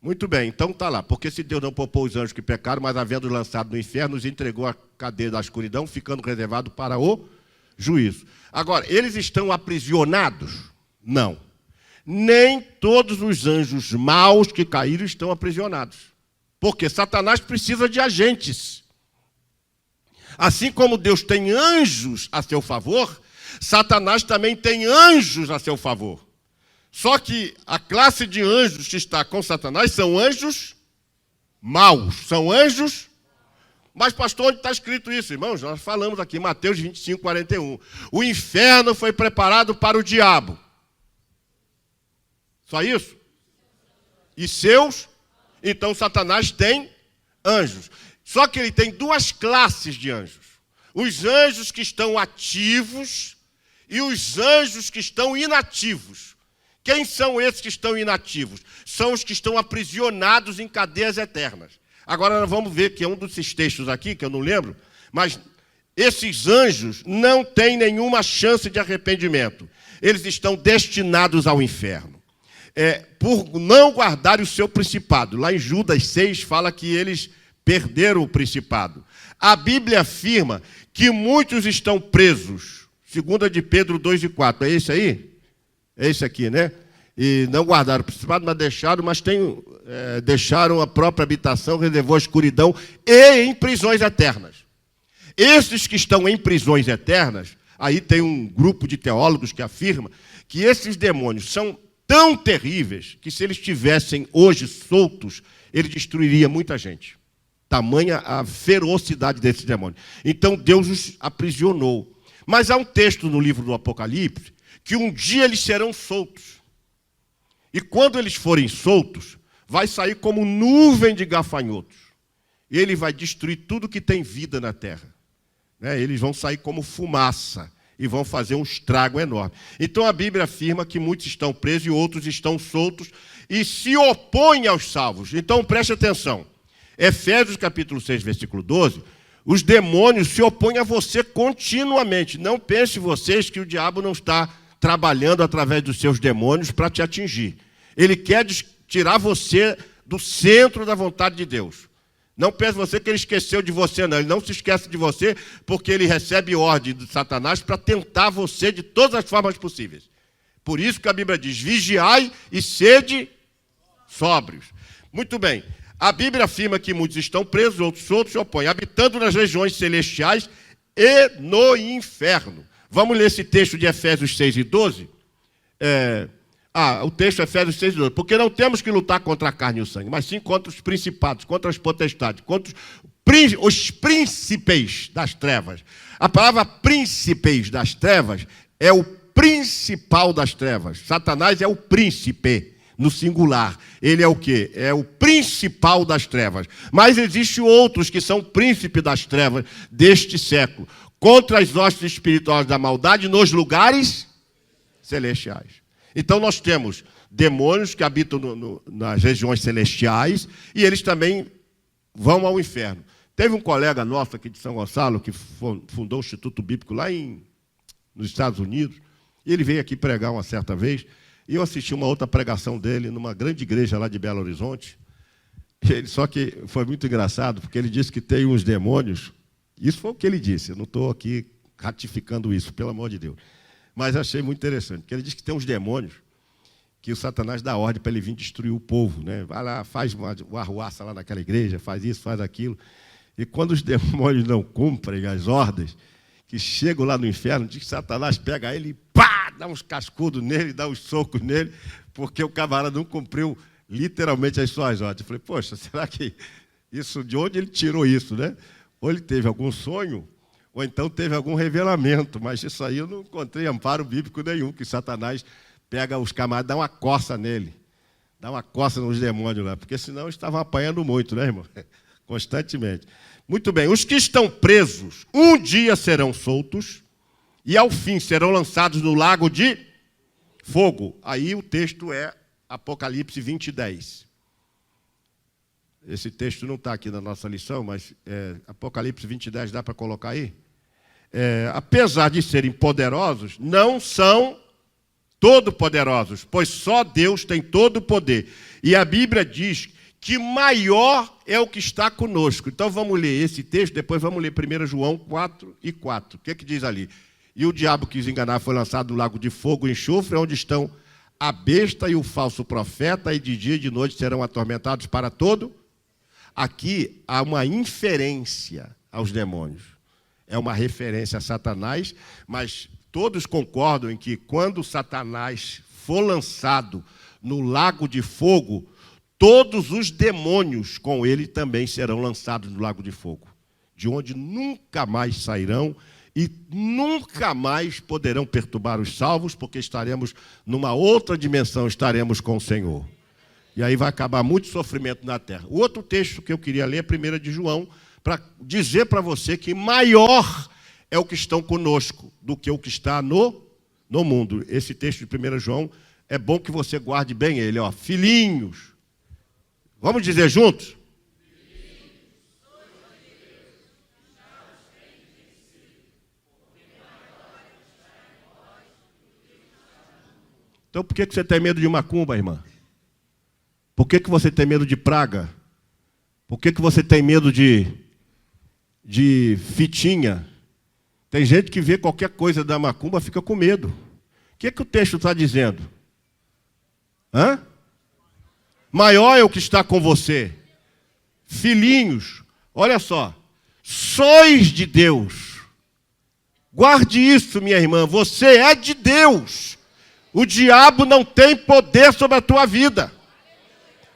Muito bem, então está lá. Porque se Deus não poupou os anjos que pecaram, mas havendo lançado no inferno, os entregou à cadeia da escuridão, ficando reservado para o juízo. Agora, eles estão aprisionados? Não. Nem todos os anjos maus que caíram estão aprisionados. Porque Satanás precisa de agentes. Assim como Deus tem anjos a seu favor, Satanás também tem anjos a seu favor. Só que a classe de anjos que está com Satanás são anjos maus. São anjos. Mas, pastor, onde está escrito isso, irmãos? Nós falamos aqui, Mateus 25:41. O inferno foi preparado para o diabo. Só isso? E seus? Então, Satanás tem anjos. Só que ele tem duas classes de anjos. Os anjos que estão ativos e os anjos que estão inativos. Quem são esses que estão inativos? São os que estão aprisionados em cadeias eternas. Agora nós vamos ver que é um desses textos aqui, que eu não lembro, mas esses anjos não têm nenhuma chance de arrependimento. Eles estão destinados ao inferno. Por não guardar o seu principado. Lá em Judas 6 fala que eles perderam o principado. A Bíblia afirma que muitos estão presos. 2 de Pedro 2:4. É esse aí? É esse aqui, né? E não guardaram o principado, mas deixaram a própria habitação, reservou a escuridão e em prisões eternas. Esses que estão em prisões eternas, aí tem um grupo de teólogos que afirma que esses demônios são tão terríveis que se eles estivessem hoje soltos, ele destruiria muita gente. Tamanha a ferocidade desses demônios. Então Deus os aprisionou. Mas há um texto no livro do Apocalipse que um dia eles serão soltos. E quando eles forem soltos, vai sair como nuvem de gafanhotos. E ele vai destruir tudo que tem vida na terra. Eles vão sair como fumaça e vão fazer um estrago enorme. Então a Bíblia afirma que muitos estão presos e outros estão soltos e se opõem aos salvos. Então preste atenção. Efésios capítulo 6, versículo 12, os demônios se opõem a você continuamente. Não pense vocês que o diabo não está trabalhando através dos seus demônios para te atingir. Ele quer tirar você do centro da vontade de Deus. Não pense você que ele esqueceu de você, não. Ele não se esquece de você porque ele recebe ordem de Satanás para tentar você de todas as formas possíveis. Por isso que a Bíblia diz, vigiai e sede sóbrios. Muito bem. A Bíblia afirma que muitos estão presos, outros soltos se opõem, habitando nas regiões celestiais e no inferno. Vamos ler esse texto de Efésios 6 e 12? O texto é Efésios 6 e 12. Porque não temos que lutar contra a carne e o sangue, mas sim contra os principados, contra as potestades, contra os príncipes das trevas. A palavra príncipes das trevas é o principal das trevas. Satanás é o príncipe, no singular. Ele é o quê? É o principal das trevas. Mas existem outros que são príncipes das trevas deste século, contra as hostes espirituais da maldade nos celestiais. Então nós temos demônios que habitam nas regiões celestiais e eles também vão ao inferno. Teve um colega nosso aqui de São Gonçalo que fundou o Instituto Bíblico lá nos Estados Unidos, e ele veio aqui pregar uma certa vez, e eu assisti uma outra pregação dele numa grande igreja lá de Belo Horizonte. Só que foi muito engraçado, porque ele disse que tem uns demônios. Isso foi o que ele disse, eu não estou aqui ratificando isso, pelo amor de Deus. Mas achei muito interessante, porque ele disse que tem uns demônios que o Satanás dá ordem para ele vir destruir o povo, né? Vai lá, faz uma arruaça lá naquela igreja, faz isso, faz aquilo. E quando os demônios não cumprem as ordens, que chegam lá no inferno, diz que Satanás pega ele e pá, dá uns cascudos nele, dá uns socos nele, porque o camarada não cumpriu literalmente as suas ordens. Eu falei, poxa, será que isso, de onde ele tirou isso, né? Ou ele teve algum sonho, ou então teve algum revelamento, mas isso aí eu não encontrei amparo bíblico nenhum, que Satanás pega os camaradas, dá uma coça nele, dá uma coça nos demônios lá, porque senão eles estavam apanhando muito, né, irmão? Constantemente. Muito bem, os que estão presos, um dia serão soltos, e ao fim serão lançados no lago de fogo. Aí o texto é Apocalipse 20, 10. Esse texto não está aqui na nossa lição, mas Apocalipse 20, 10 dá para colocar aí? Apesar de serem poderosos, não são todo-poderosos, pois só Deus tem todo o poder. E a Bíblia diz que maior é o que está conosco. Então vamos ler esse texto, depois vamos ler 1 João 4 e 4. O que diz ali? E o diabo quis enganar, foi lançado no lago de fogo e enxofre, onde estão a besta e o falso profeta, e de dia e de noite serão atormentados para todo. Aqui há uma inferência aos demônios. É uma referência a Satanás, mas todos concordam em que quando Satanás for lançado no lago de fogo, todos os demônios com ele também serão lançados no lago de fogo, de onde nunca mais sairão e nunca mais poderão perturbar os salvos, porque estaremos numa outra dimensão, estaremos com o Senhor. E aí vai acabar muito sofrimento na terra. O outro texto que eu queria ler é 1 de João, para dizer para você que maior é o que estão conosco do que o que está no mundo. Esse texto de 1 João, é bom que você guarde bem ele. Filhinhos, vamos dizer juntos? Então por que você tem medo de macumba, irmã? Por que você tem medo de praga? Por que você tem medo de fitinha? Tem gente que vê qualquer coisa da macumba, fica com medo. O que o texto está dizendo? Maior é o que está com você. Filhinhos, olha só. Sois de Deus. Guarde isso, minha irmã. Você é de Deus. O diabo não tem poder sobre a tua vida.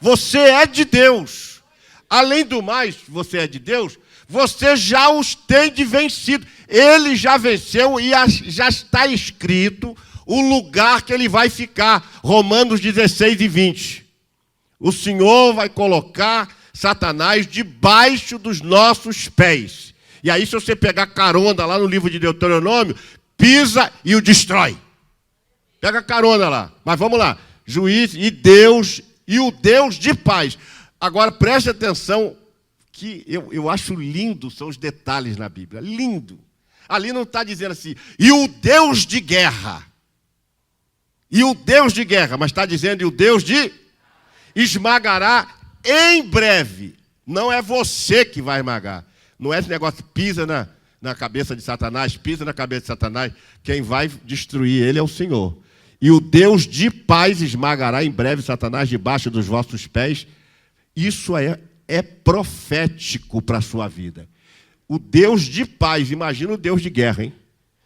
Você é de Deus. Além do mais, você é de Deus, você já os tem de vencido. Ele já venceu e já está escrito o lugar que ele vai ficar. Romanos 16 e 20. O Senhor vai colocar Satanás debaixo dos nossos pés. E aí, se você pegar carona lá no livro de Deuteronômio, pisa e o destrói. Pega carona lá. Mas vamos lá. Juiz e Deus, e o Deus de paz. Agora, preste atenção, que eu acho lindo são os detalhes na Bíblia. Lindo. Ali não está dizendo assim, e o Deus de guerra. E o Deus de guerra, mas está dizendo, e o Deus de esmagará em breve. Não é você que vai esmagar. Não é esse negócio, pisa na cabeça de Satanás, pisa na cabeça de Satanás. Quem vai destruir ele é o Senhor. E o Deus de paz esmagará em breve Satanás debaixo dos vossos pés. Isso é profético para a sua vida. O Deus de paz, imagina o Deus de guerra, hein?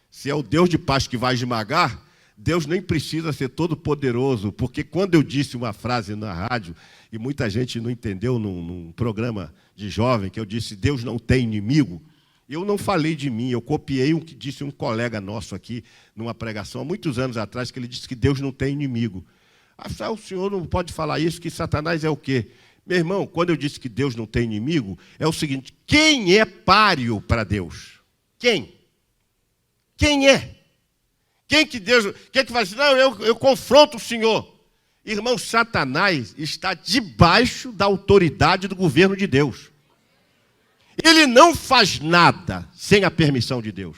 Se é o Deus de paz que vai esmagar, Deus nem precisa ser todo poderoso, porque quando eu disse uma frase na rádio, e muita gente não entendeu num programa de jovem, que eu disse, Deus não tem inimigo, eu não falei de mim, eu copiei o que disse um colega nosso aqui, numa pregação, há muitos anos atrás, que ele disse que Deus não tem inimigo. Ah, o senhor não pode falar isso, que Satanás é o quê? Meu irmão, quando eu disse que Deus não tem inimigo, é o seguinte, quem é páreo para Deus? Quem? Quem é? Quem que fala assim, não, eu confronto o Senhor. Irmão, Satanás está debaixo da autoridade do governo de Deus. Ele não faz nada sem a permissão de Deus.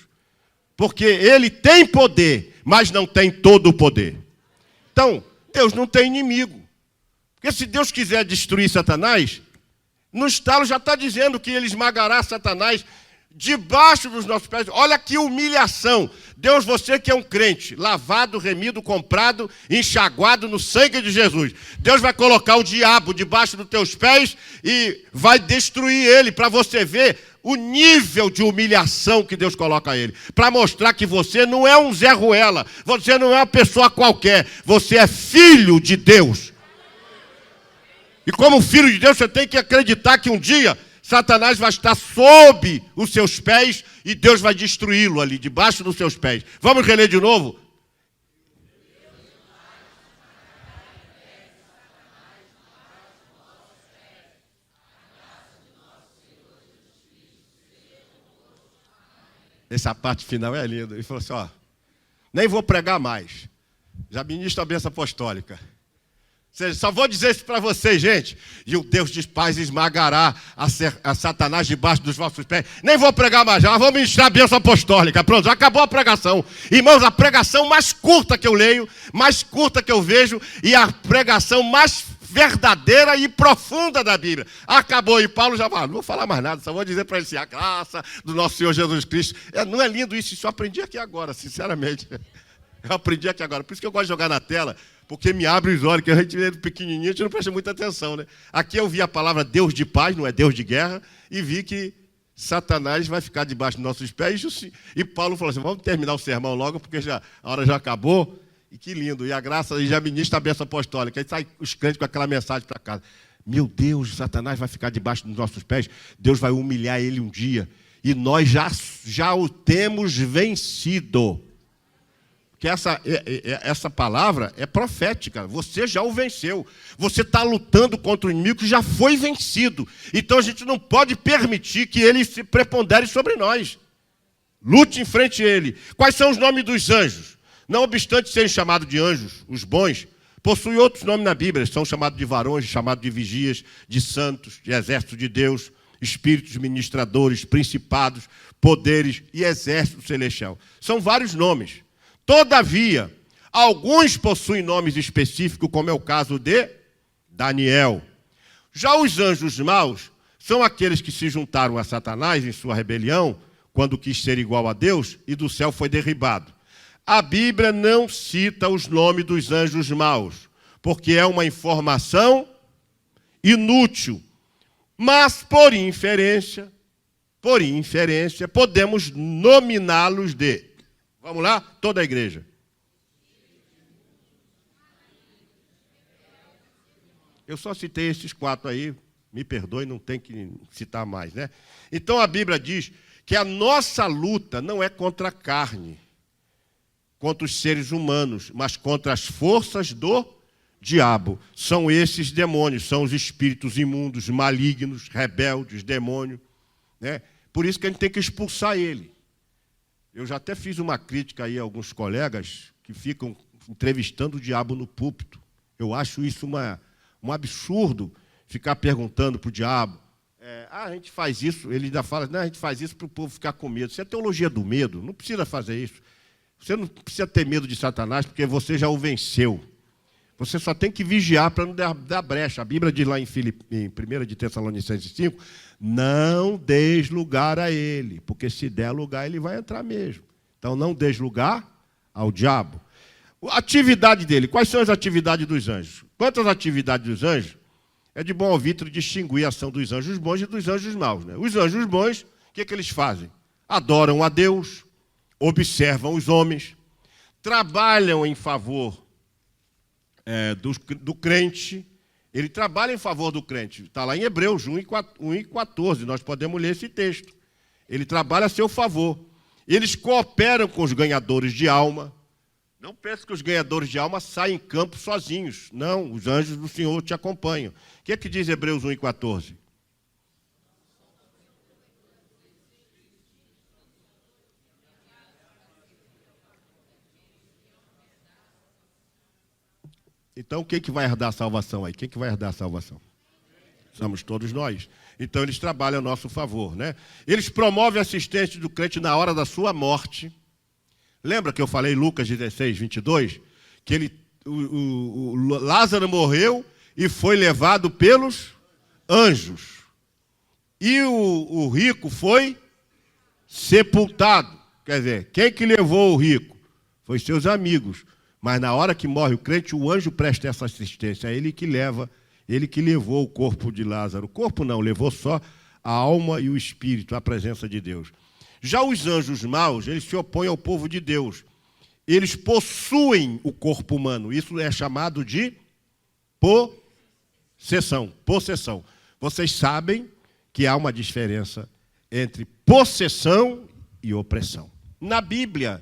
Porque ele tem poder, mas não tem todo o poder. Então, Deus não tem inimigo. Porque se Deus quiser destruir Satanás, no estalo já está dizendo que ele esmagará Satanás debaixo dos nossos pés. Olha que humilhação. Deus, você que é um crente, lavado, remido, comprado, enxaguado no sangue de Jesus. Deus vai colocar o diabo debaixo dos teus pés e vai destruir ele, para você ver o nível de humilhação que Deus coloca a ele. Para mostrar que você não é um Zé Ruela, você não é uma pessoa qualquer, você é filho de Deus. E como filho de Deus, você tem que acreditar que um dia Satanás vai estar sob os seus pés e Deus vai destruí-lo ali, debaixo dos seus pés. Vamos reler de novo? Essa parte final é linda. Ele falou assim, ó, nem vou pregar mais. Já ministro a bênção apostólica. Só vou dizer isso para vocês, gente. E o Deus de paz esmagará a Satanás debaixo dos vossos pés. Nem vou pregar mais, já vou ministrar a bênção apostólica. Pronto, já acabou a pregação. Irmãos, a pregação mais curta que eu leio, mais curta que eu vejo, e a pregação mais verdadeira e profunda da Bíblia. Acabou, e Paulo já falou, não vou falar mais nada, só vou dizer para ele assim, a graça do nosso Senhor Jesus Cristo. Não é lindo isso? Isso eu aprendi aqui agora, sinceramente. Eu aprendi aqui agora. Por isso que eu gosto de jogar na tela, porque me abre os olhos, que a gente vê pequenininho, a gente não presta muita atenção, né? Aqui eu vi a palavra Deus de paz, não é Deus de guerra, e vi que Satanás vai ficar debaixo dos nossos pés. E Paulo falou assim, vamos terminar o sermão logo, porque a hora já acabou. E que lindo. E a graça, e já ministra a bênção apostólica. Aí sai os crentes com aquela mensagem para casa. Meu Deus, Satanás vai ficar debaixo dos nossos pés. Deus vai humilhar ele um dia. E nós já o temos vencido. Que essa palavra é profética. Você já o venceu. Você está lutando contra o inimigo que já foi vencido. Então a gente não pode permitir que ele se prepondere sobre nós. Lute em frente a ele. Quais são os nomes dos anjos? Não obstante serem chamados de anjos, os bons, possuem outros nomes na Bíblia. São chamados de varões, chamados de vigias, de santos, de exército de Deus, espíritos ministradores, principados, poderes e exército celestial. São vários nomes. Todavia, alguns possuem nomes específicos, como é o caso de Daniel. Já os anjos maus são aqueles que se juntaram a Satanás em sua rebelião, quando quis ser igual a Deus, e do céu foi derribado. A Bíblia não cita os nomes dos anjos maus, porque é uma informação inútil. Mas, por inferência, podemos nominá-los de... Vamos lá? Toda a igreja. Eu só citei esses 4 aí, me perdoe, não tem que citar mais, né? Então a Bíblia diz que a nossa luta não é contra a carne, contra os seres humanos, mas contra as forças do diabo. São esses demônios, são os espíritos imundos, malignos, rebeldes, demônios, né? Por isso que a gente tem que expulsar ele. Eu já até fiz uma crítica aí a alguns colegas que ficam entrevistando o diabo no púlpito. Eu acho isso um absurdo, ficar perguntando para o diabo. A gente faz isso, ele ainda fala, não, a gente faz isso para o povo ficar com medo. Isso é teologia do medo, não precisa fazer isso. Você não precisa ter medo de Satanás, porque você já o venceu. Você só tem que vigiar para não dar brecha. A Bíblia diz lá em 1 de Tessalonicenses 5, não deis lugar a ele, porque se der lugar, ele vai entrar mesmo. Então, não deis lugar ao diabo. A atividade dele, quais são as atividades dos anjos? Quanto às atividades dos anjos, é de bom ouvido distinguir a ação dos anjos bons e dos anjos maus. Né? Os anjos bons, o que eles fazem? Adoram a Deus, observam os homens, trabalham em favor do crente. Ele trabalha em favor do crente. Está lá em Hebreus 1 e 14, nós podemos ler esse texto. Ele trabalha a seu favor. Eles cooperam com os ganhadores de alma. Não pense que os ganhadores de alma saem em campo sozinhos. Não, os anjos do Senhor te acompanham. O que é que diz Hebreus 1 e 14? Então, quem que vai herdar a salvação aí? Quem que vai herdar a salvação? Somos todos nós. Então, eles trabalham a nosso favor, né? Eles promovem a assistência do crente na hora da sua morte. Lembra que eu falei, Lucas 16, 22? Que o Lázaro morreu e foi levado pelos anjos. E o rico foi sepultado. Quer dizer, quem que levou o rico? Foi seus amigos. Mas na hora que morre o crente, o anjo presta essa assistência. É ele que leva, ele que levou o corpo de Lázaro. O corpo não, levou só a alma e o espírito, a presença de Deus. Já os anjos maus, eles se opõem ao povo de Deus. Eles possuem o corpo humano. Isso é chamado de possessão. Possessão. Vocês sabem que há uma diferença entre possessão e opressão. Na Bíblia,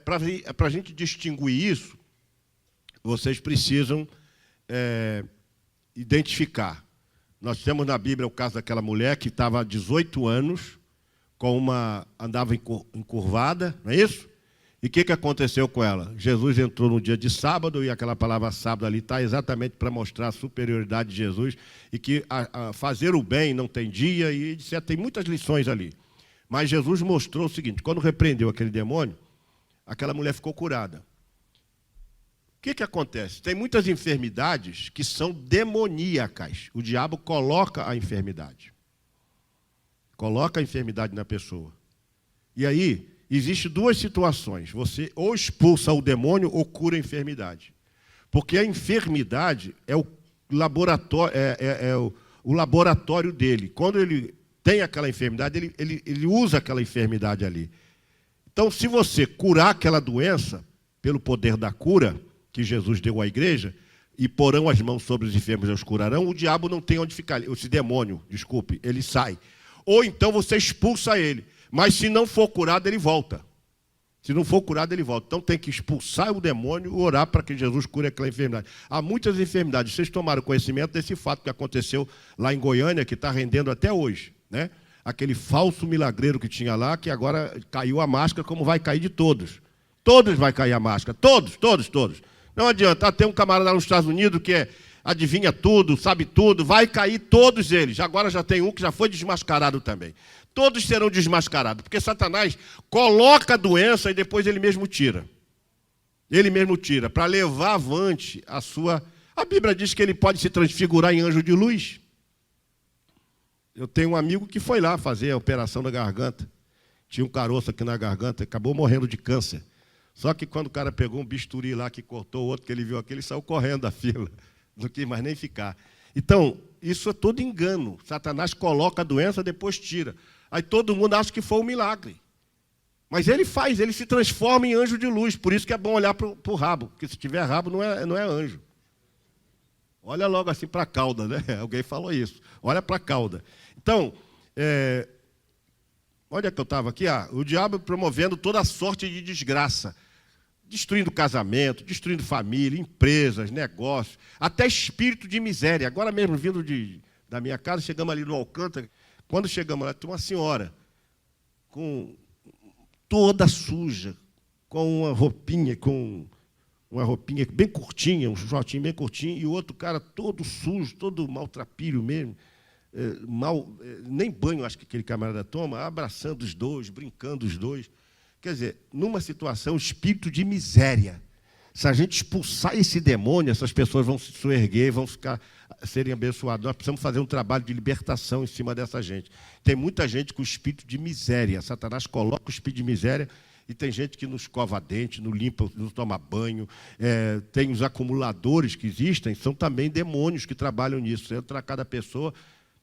para a gente distinguir isso, vocês precisam identificar. Nós temos na Bíblia o caso daquela mulher que estava há 18 anos, andava encurvada, não é isso? E o que aconteceu com ela? Jesus entrou no dia de sábado, e aquela palavra sábado ali está exatamente para mostrar a superioridade de Jesus, e que fazer o bem não tem dia, e etc. Tem muitas lições ali. Mas Jesus mostrou o seguinte: quando repreendeu aquele demônio, aquela mulher ficou curada. O que acontece? Tem muitas enfermidades que são demoníacas. O diabo coloca a enfermidade. Coloca a enfermidade na pessoa. E aí, existem duas situações. Você ou expulsa o demônio ou cura a enfermidade. Porque a enfermidade é o laboratório, o laboratório dele. Quando ele tem aquela enfermidade, ele usa aquela enfermidade ali. Então, se você curar aquela doença, pelo poder da cura que Jesus deu à igreja, e porão as mãos sobre os enfermos e os curarão, o diabo não tem onde ficar. Esse demônio, desculpe, ele sai. Ou então você expulsa ele. Mas se não for curado, ele volta. Se não for curado, ele volta. Então tem que expulsar o demônio e orar para que Jesus cure aquela enfermidade. Há muitas enfermidades. Vocês tomaram conhecimento desse fato que aconteceu lá em Goiânia, que está rendendo até hoje, né? Aquele falso milagreiro que tinha lá, que agora caiu a máscara, como vai cair de todos. Todos vai cair a máscara. Todos. Não adianta. Tem um camarada lá nos Estados Unidos que adivinha tudo, sabe tudo, vai cair todos eles. Agora já tem um que já foi desmascarado também. Todos serão desmascarados, porque Satanás coloca a doença e depois ele mesmo tira. Ele mesmo tira, para levar avante a sua... A Bíblia diz que ele pode se transfigurar em anjo de luz. Eu tenho um amigo que foi lá fazer a operação da garganta. Tinha um caroço aqui na garganta, acabou morrendo de câncer. Só que quando o cara pegou um bisturi lá que cortou o outro, que ele viu aquele, ele saiu correndo da fila. Não quis mais nem ficar. Então, isso é todo engano. Satanás coloca a doença, depois tira. Aí todo mundo acha que foi um milagre. Mas ele faz, ele se transforma em anjo de luz. Por isso que é bom olhar para o rabo, porque se tiver rabo não é anjo. Olha logo assim para a cauda, né? Alguém falou isso. Olha para a cauda. Então, onde é que eu estava aqui? O diabo promovendo toda sorte de desgraça. Destruindo casamento, destruindo família, empresas, negócios, até espírito de miséria. Agora mesmo, vindo da minha casa, chegamos ali no Alcântara. Quando chegamos lá, tem uma senhora com toda suja, com uma roupinha bem curtinha, um shortinho bem curtinho, e o outro cara todo sujo, todo maltrapilho mesmo, nem banho acho que aquele camarada toma, abraçando os dois, brincando os dois. Quer dizer, numa situação, espírito de miséria. Se a gente expulsar esse demônio, essas pessoas vão se soerguer, vão serem abençoadas. Nós precisamos fazer um trabalho de libertação em cima dessa gente. Tem muita gente com espírito de miséria. Satanás coloca o espírito de miséria E tem gente que não escova dente, não limpa, não toma banho. Tem os acumuladores que existem, são também demônios que trabalham nisso. Entra cada pessoa.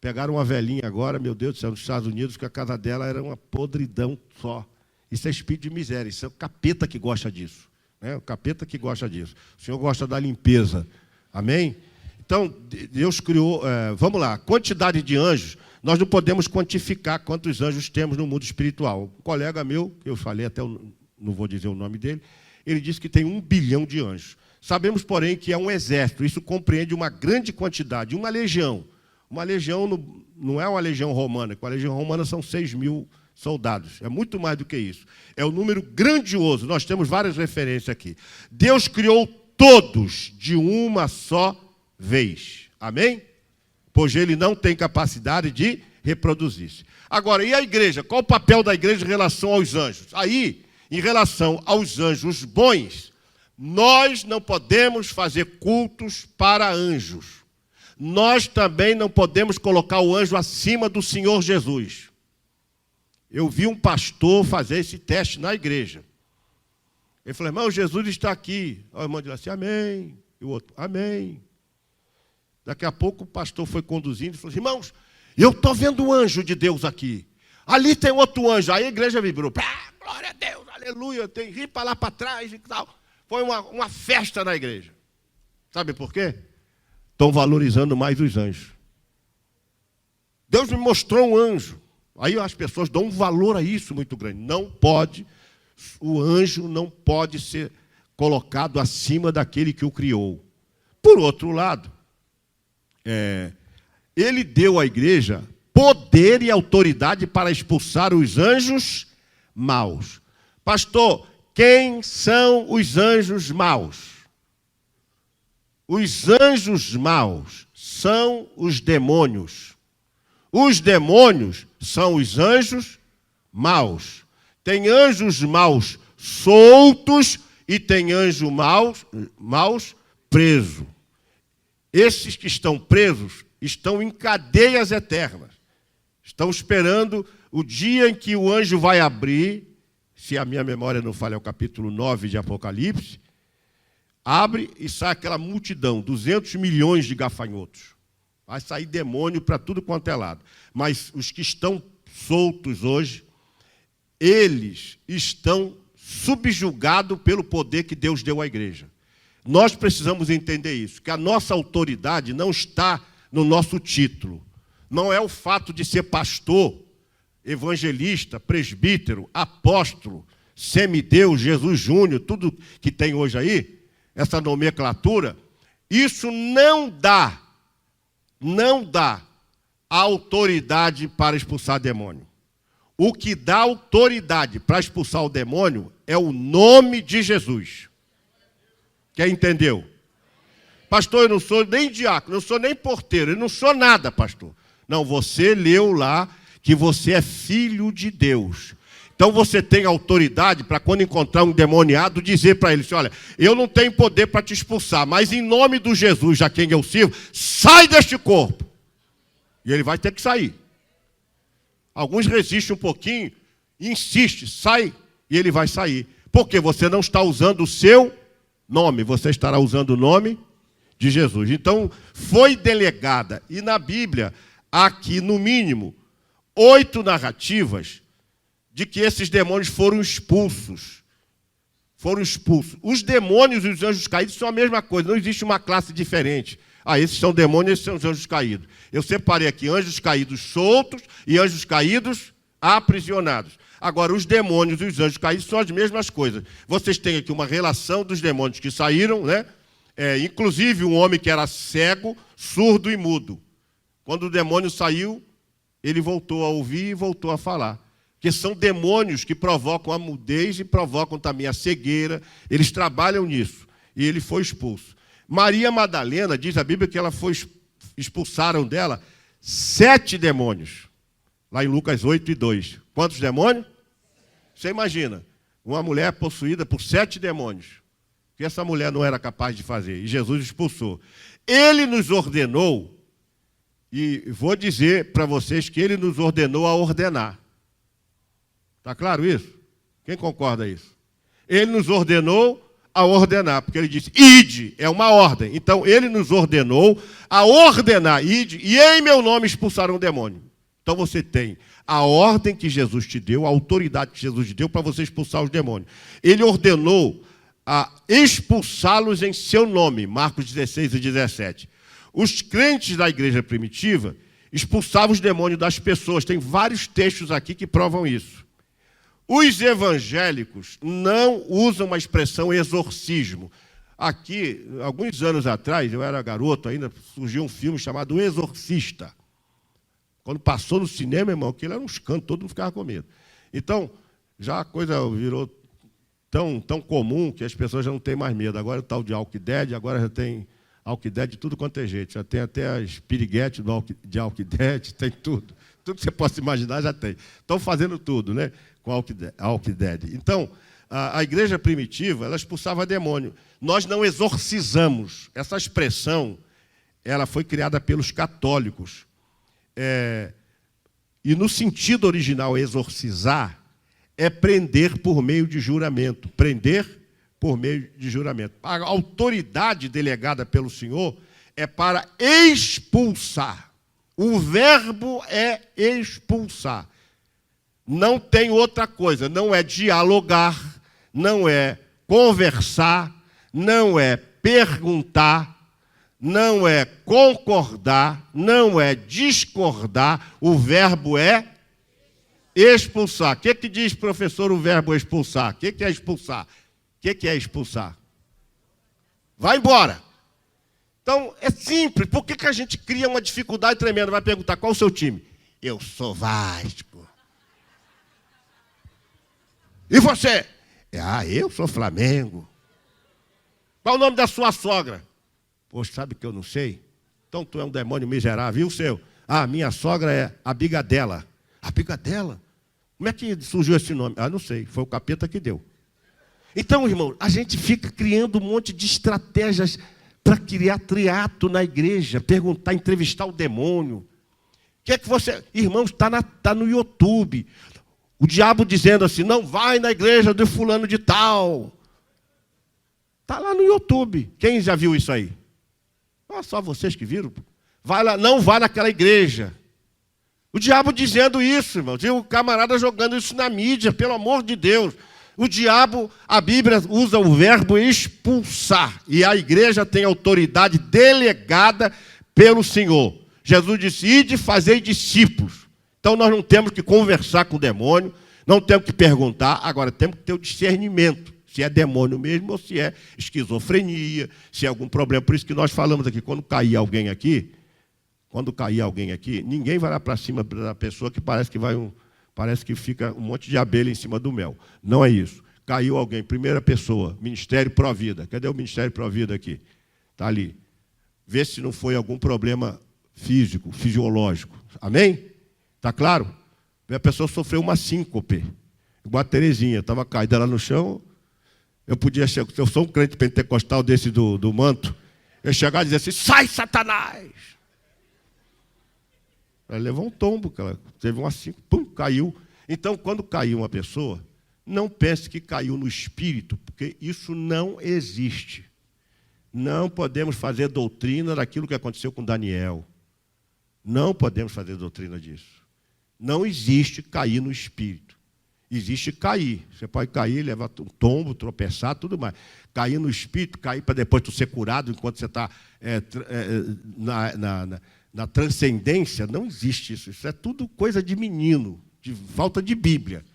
Pegaram uma velhinha agora, meu Deus do céu, nos Estados Unidos, que a casa dela era uma podridão só. Isso é espírito de miséria, isso é o capeta que gosta disso. Né? O capeta que gosta disso. O Senhor gosta da limpeza. Amém? Então, Deus criou... vamos lá, quantidade de anjos, nós não podemos quantificar quantos anjos temos no mundo espiritual. Um colega meu, eu falei até, não vou dizer o nome dele, ele disse que tem 1 bilhão de anjos. Sabemos, porém, que é um exército. Isso compreende uma grande quantidade, uma legião. Uma legião não é uma legião romana, com a legião romana são 6 mil soldados. É muito mais do que isso. É um número grandioso. Nós temos várias referências aqui. Deus criou todos de uma só vez. Amém? Pois ele não tem capacidade de reproduzir-se. Agora, e a igreja? Qual o papel da igreja em relação aos anjos? Aí, em relação aos anjos bons, nós não podemos fazer cultos para anjos. Nós também não podemos colocar o anjo acima do Senhor Jesus. Eu vi um pastor fazer esse teste na igreja. Ele falou, irmão, Jesus está aqui. O irmão disse assim, amém. E o outro, amém. Daqui a pouco o pastor foi conduzindo e falou assim, irmãos, eu estou vendo o anjo de Deus aqui. Ali tem outro anjo. Aí a igreja vibrou. Glória a Deus, aleluia. Tem rir para lá para trás e tal. Foi uma festa na igreja. Sabe por quê? Estão valorizando mais os anjos. Deus me mostrou um anjo. Aí as pessoas dão um valor a isso muito grande. Não pode, o anjo não pode ser colocado acima daquele que o criou. Por outro lado, ele deu à igreja poder e autoridade para expulsar os anjos maus. Pastor, quem são os anjos maus? Os anjos maus são os demônios. Os demônios são os anjos maus. Tem anjos maus soltos e tem anjos maus presos. Esses que estão presos estão em cadeias eternas. Estão esperando o dia em que o anjo vai abrir, se a minha memória não falha, é o capítulo 9 de Apocalipse, abre e sai aquela multidão, 200 milhões de gafanhotos. Vai sair demônio para tudo quanto é lado. Mas os que estão soltos hoje, eles estão subjugados pelo poder que Deus deu à igreja. Nós precisamos entender isso, que a nossa autoridade não está no nosso título. Não é o fato de ser pastor, evangelista, presbítero, apóstolo, semideus, Jesus Júnior, tudo que tem hoje aí, essa nomenclatura, isso não dá a autoridade para expulsar demônio. O que dá autoridade para expulsar o demônio é o nome de Jesus. Quem entendeu? Pastor, eu não sou nem diácono, eu não sou nem porteiro, eu não sou nada, pastor. Não, você leu lá que você é filho de Deus. Então você tem autoridade para, quando encontrar um endemoniado, dizer para ele assim, olha, eu não tenho poder para te expulsar, mas em nome do Jesus, a quem eu sirvo, sai deste corpo. E ele vai ter que sair. Alguns resistem um pouquinho, insistem, sai, e ele vai sair. Porque você não está usando o seu nome, você estará usando o nome de Jesus. Então, foi delegada, e na Bíblia, há aqui, no mínimo, 8 narrativas de que esses demônios foram expulsos. Foram expulsos. Os demônios e os anjos caídos são a mesma coisa, não existe uma classe diferente. Esses são demônios, esses são os anjos caídos. Eu separei aqui anjos caídos soltos e anjos caídos aprisionados. Agora, os demônios e os anjos caídos são as mesmas coisas. Vocês têm aqui uma relação dos demônios que saíram, né? Inclusive um homem que era cego, surdo e mudo. Quando o demônio saiu, ele voltou a ouvir e voltou a falar. Porque são demônios que provocam a mudez e provocam também a cegueira. Eles trabalham nisso. E ele foi expulso. Maria Madalena, diz a Bíblia que expulsaram dela 7 demônios. Lá em Lucas 8:2. Quantos demônios? Você imagina, uma mulher possuída por 7 demônios. O que essa mulher não era capaz de fazer. E Jesus expulsou. Ele nos ordenou, e vou dizer para vocês que ele nos ordenou a ordenar. Está claro isso? Quem concorda isso? Ele nos ordenou a ordenar, porque ele disse, ide, é uma ordem. Então, ele nos ordenou a ordenar, ide, e em meu nome expulsarão um demônio. Então, você tem a ordem que Jesus te deu, a autoridade que Jesus te deu para você expulsar os demônios. Ele ordenou a expulsá-los em seu nome, Marcos 16 e 17. Os crentes da igreja primitiva expulsavam os demônios das pessoas. Tem vários textos aqui que provam isso. Os evangélicos não usam a expressão exorcismo. Aqui, alguns anos atrás, eu era garoto ainda, surgiu um filme chamado O Exorcista. Quando passou no cinema, irmão, aquilo era um escândalo, todo mundo ficava com medo. Então, já a coisa virou tão comum que as pessoas já não têm mais medo. Agora o tal de Walking Dead, agora já tem Walking Dead de tudo quanto é jeito. Já tem até as piriguetes de Walking Dead, tem tudo. Tudo que você possa imaginar já tem. Estão fazendo tudo, né? Com Walking Dead. Então, a igreja primitiva, ela expulsava demônio. Nós não exorcizamos. Essa expressão, ela foi criada pelos católicos. E no sentido original, exorcizar é prender por meio de juramento. Prender por meio de juramento. A autoridade delegada pelo Senhor é para expulsar. O verbo é expulsar. Não tem outra coisa. Não é dialogar, não é conversar, não é perguntar, não é concordar, não é discordar. O verbo é expulsar. O que diz, professor, o verbo expulsar? O que é expulsar? O que é expulsar? Vai embora. Então, é simples. Por que a gente cria uma dificuldade tremenda? Vai perguntar, qual o seu time? Eu sou Vasco. E você? Eu sou Flamengo. Qual o nome da sua sogra? Poxa, sabe que eu não sei? Então, tu é um demônio miserável. E o seu? Minha sogra é a Bigadela. A Bigadela? Como é que surgiu esse nome? Não sei. Foi o capeta que deu. Então, irmão, a gente fica criando um monte de estratégias para criar triato na igreja, perguntar, entrevistar o demônio. O que é que você... Irmãos, está no YouTube. O diabo dizendo assim, não vai na igreja do fulano de tal. Está lá no YouTube. Quem já viu isso aí? Só vocês que viram. Vai lá, não vá naquela igreja. O diabo dizendo isso, irmãos. E o camarada jogando isso na mídia, pelo amor de Deus. O diabo, a Bíblia usa o verbo expulsar. E a igreja tem autoridade delegada pelo Senhor. Jesus disse, ide fazei discípulos. Então nós não temos que conversar com o demônio, não temos que perguntar, agora temos que ter o discernimento. Se é demônio mesmo ou se é esquizofrenia, se é algum problema. Por isso que nós falamos aqui, quando cair alguém aqui, ninguém vai lá para cima da pessoa que parece que fica um monte de abelha em cima do mel. Não é isso. Caiu alguém, primeira pessoa, Ministério Provida. Cadê o Ministério Provida aqui? Está ali. Vê se não foi algum problema físico, fisiológico. Amém? Está claro? A pessoa sofreu uma síncope. Igual a Terezinha, estava caída lá no chão. Eu podia chegar, se eu sou um crente pentecostal desse do manto, eu chegar e dizer assim, sai, Satanás! Ela levou um tombo, ela teve uma síncope, pum, caiu. Então, quando caiu uma pessoa, não pense que caiu no espírito, porque isso não existe. Não podemos fazer doutrina daquilo que aconteceu com Daniel. Não podemos fazer doutrina disso. Não existe cair no espírito. Existe cair. Você pode cair, levar um tombo, tropeçar, tudo mais. Cair no espírito, cair para depois tu ser curado enquanto você está na transcendência, não existe isso. Isso é tudo coisa de menino, de falta de Bíblia.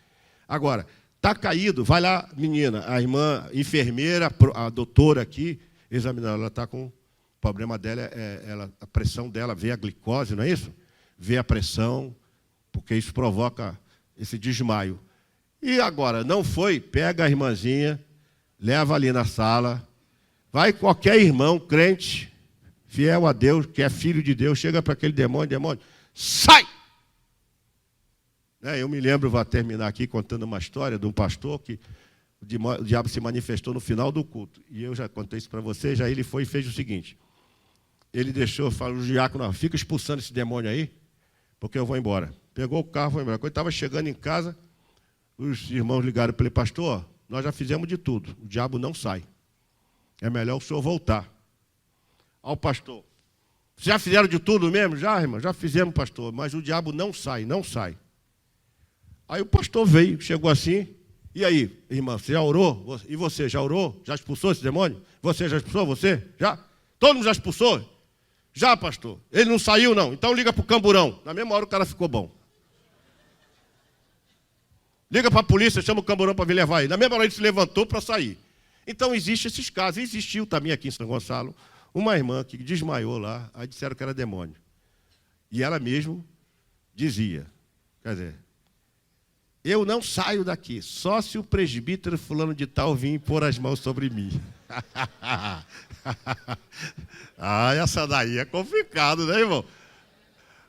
Agora, está caído, vai lá, menina, a irmã enfermeira, a doutora aqui, examinando, ela está com... O problema dela a pressão dela, vê a glicose, não é isso? Vê a pressão, porque isso provoca esse desmaio. E agora, não foi? Pega a irmãzinha, leva ali na sala, vai qualquer irmão, crente, fiel a Deus, que é filho de Deus, chega para aquele demônio, sai! Eu me lembro, vou terminar aqui contando uma história de um pastor que o diabo se manifestou no final do culto. E eu já contei isso para vocês, já ele foi e fez o seguinte. Ele deixou, falou, o diácono, fica expulsando esse demônio aí, porque eu vou embora. Pegou o carro, foi embora. Quando estava chegando em casa, os irmãos ligaram para ele: pastor, nós já fizemos de tudo, o diabo não sai. É melhor o senhor voltar. Ao pastor: já fizeram de tudo mesmo? Já, irmão, já fizemos, pastor, mas o diabo não sai, não sai. Aí o pastor veio, chegou assim: e aí, irmã, você já orou? E você, já orou? Já expulsou esse demônio? Você já expulsou? Você? Já? Todo mundo já expulsou? Já, pastor. Ele não saiu, não. Então liga para o camburão. Na mesma hora o cara ficou bom. Liga para a polícia, chama o camburão para vir levar ele. Na mesma hora ele se levantou para sair. Então existem esses casos. Existiu também aqui em São Gonçalo uma irmã que desmaiou lá, aí disseram que era demônio. E ela mesmo dizia, quer dizer, eu não saio daqui, só se o presbítero fulano de tal vir pôr as mãos sobre mim. Ah, essa daí é complicado, né, irmão?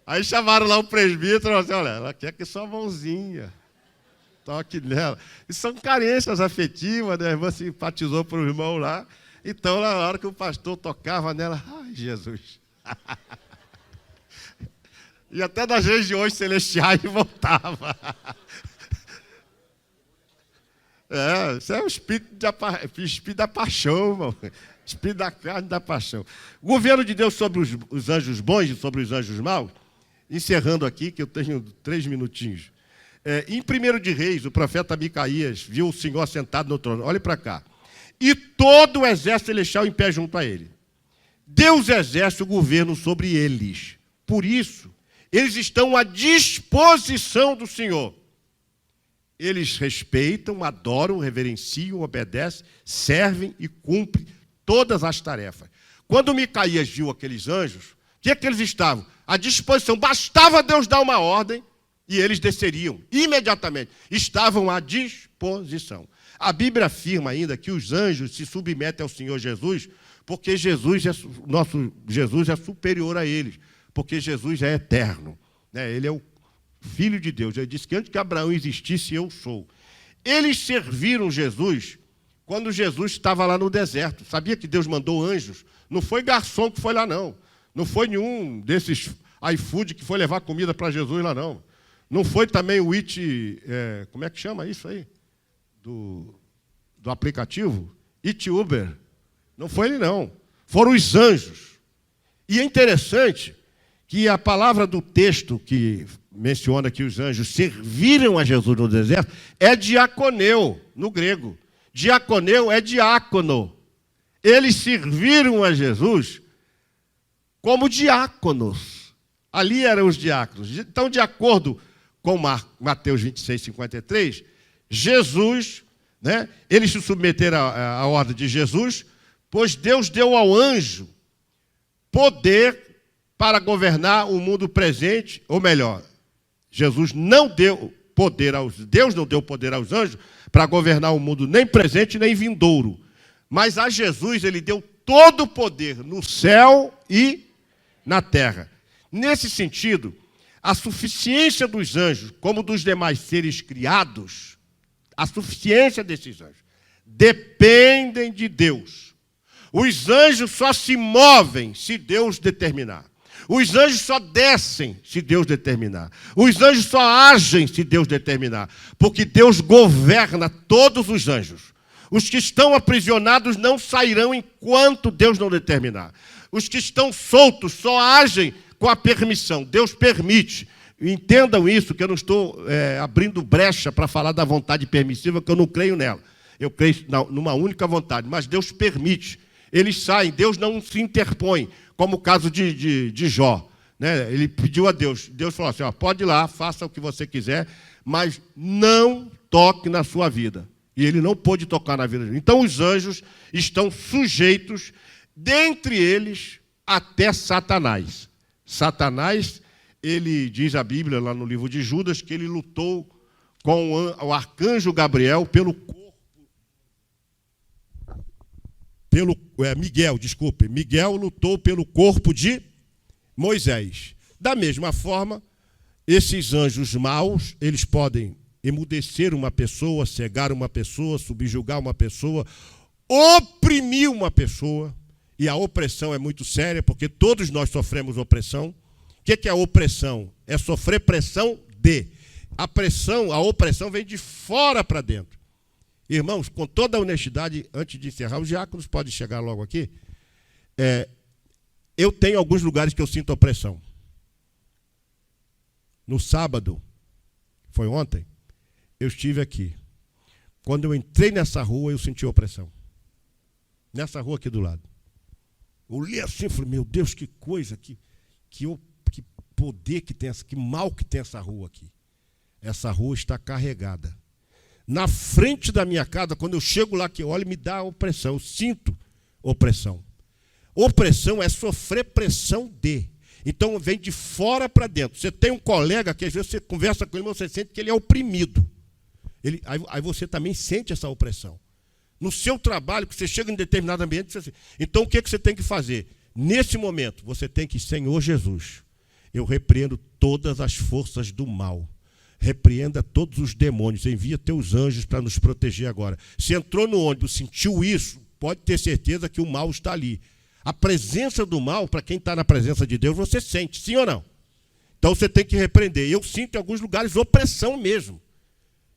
Aí chamaram lá o presbítero e falaram assim: olha, ela quer que sua mãozinha toque nela. E são carências afetivas, né? A irmã simpatizou para o irmão lá. Então, na hora que o pastor tocava nela, ai, Jesus. E até das regiões celestiais voltava. Isso é o espírito da paixão, irmão. Espírito da carne e da paixão. O governo de Deus sobre os anjos bons e sobre os anjos maus, encerrando aqui, que eu tenho 3 minutinhos. Em 1 de Reis, o profeta Micaías viu o Senhor sentado no trono. Olhe para cá. E todo o exército celestial em pé junto a ele. Deus exerce o governo sobre eles. Por isso, eles estão à disposição do Senhor. Eles respeitam, adoram, reverenciam, obedecem, servem e cumprem todas as tarefas. Quando Micaías viu aqueles anjos, o que é que eles estavam? À disposição. Bastava Deus dar uma ordem e eles desceriam imediatamente. Estavam à disposição. A Bíblia afirma ainda que os anjos se submetem ao Senhor Jesus, porque nosso Jesus é superior a eles, porque Jesus é eterno, né? Ele é o Filho de Deus. Ele disse que antes que Abraão existisse, eu sou. Eles serviram Jesus quando Jesus estava lá no deserto. Sabia que Deus mandou anjos? Não foi garçom que foi lá, não. Não foi nenhum desses iFood que foi levar comida para Jesus lá, não. Não foi também o como é que chama isso aí? Do aplicativo? Uber. Não foi ele, não. Foram os anjos. E é interessante que a palavra do texto que menciona que os anjos serviram a Jesus no deserto é diaconeu, no grego. Diaconeu é diácono. Eles serviram a Jesus como diáconos. Ali eram os diáconos. Então, de acordo com Mateus 26, 53, Jesus, né, eles se submeteram à ordem de Jesus, pois Deus deu ao anjo poder para governar o mundo presente, ou melhor, Deus não deu poder aos anjos para governar o mundo nem presente nem vindouro. Mas a Jesus ele deu todo o poder no céu e na terra. Nesse sentido, a suficiência dos anjos, como dos demais seres criados, a suficiência desses anjos, dependem de Deus. Os anjos só se movem se Deus determinar. Os anjos só descem se Deus determinar. Os anjos só agem se Deus determinar. Porque Deus governa todos os anjos. Os que estão aprisionados não sairão enquanto Deus não determinar. Os que estão soltos só agem com a permissão. Deus permite. Entendam isso, que eu não estou abrindo brecha para falar da vontade permissiva, que eu não creio nela. Eu creio numa única vontade, mas Deus permite. Eles saem, Deus não se interpõe, como o caso de Jó, né? Ele pediu a Deus, Deus falou assim: pode ir lá, faça o que você quiser, mas não toque na sua vida. E ele não pôde tocar na vida dele. Então os anjos estão sujeitos, dentre eles, até Satanás. Satanás, ele diz a Bíblia, lá no livro de Judas, que ele lutou com o arcanjo Gabriel Miguel lutou pelo corpo de Moisés. Da mesma forma, esses anjos maus, eles podem emudecer uma pessoa, cegar uma pessoa, subjugar uma pessoa, oprimir uma pessoa. E a opressão é muito séria, porque todos nós sofremos opressão. O que é a opressão? É sofrer pressão de. a opressão vem de fora para dentro. Irmãos, com toda a honestidade, antes de encerrar, os diáconos podem chegar logo aqui. Eu tenho alguns lugares que eu sinto opressão. No sábado, foi ontem, eu estive aqui. Quando eu entrei nessa rua, eu senti opressão. Nessa rua aqui do lado. Eu olhei assim e falei, meu Deus, que coisa, que poder que tem, que mal que tem essa rua aqui. Essa rua está carregada. Na frente da minha casa, quando eu chego lá, que eu olho, me dá opressão, eu sinto opressão. Opressão é sofrer pressão de. Então vem de fora para dentro. Você tem um colega que às vezes você conversa com ele, mas você sente que ele é oprimido. Aí você também sente essa opressão. No seu trabalho, que você chega em determinado ambiente, você... então o que você tem que fazer? Nesse momento, você tem que, Senhor Jesus, eu repreendo todas as forças do mal. Repreenda todos os demônios, envia teus anjos para nos proteger agora. Se entrou no ônibus, sentiu isso, pode ter certeza que o mal está ali. A presença do mal, para quem está na presença de Deus, você sente, sim ou não? Então você tem que repreender. Eu sinto em alguns lugares opressão mesmo.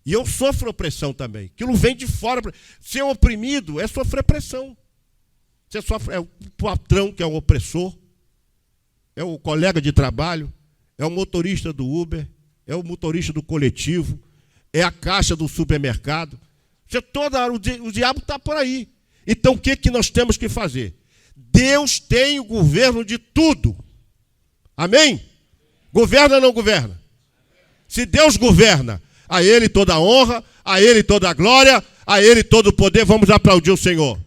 E eu sofro opressão também. Aquilo vem de fora. Ser oprimido é sofrer pressão. Você sofre, é o patrão que é o opressor, é o colega de trabalho, é o motorista do Uber, é o motorista do coletivo, é a caixa do supermercado. O diabo está por aí. Então o que nós temos que fazer? Deus tem o governo de tudo. Amém? Governa ou não governa? Se Deus governa, a Ele toda a honra, a Ele toda a glória, a Ele todo o poder. Vamos aplaudir o Senhor.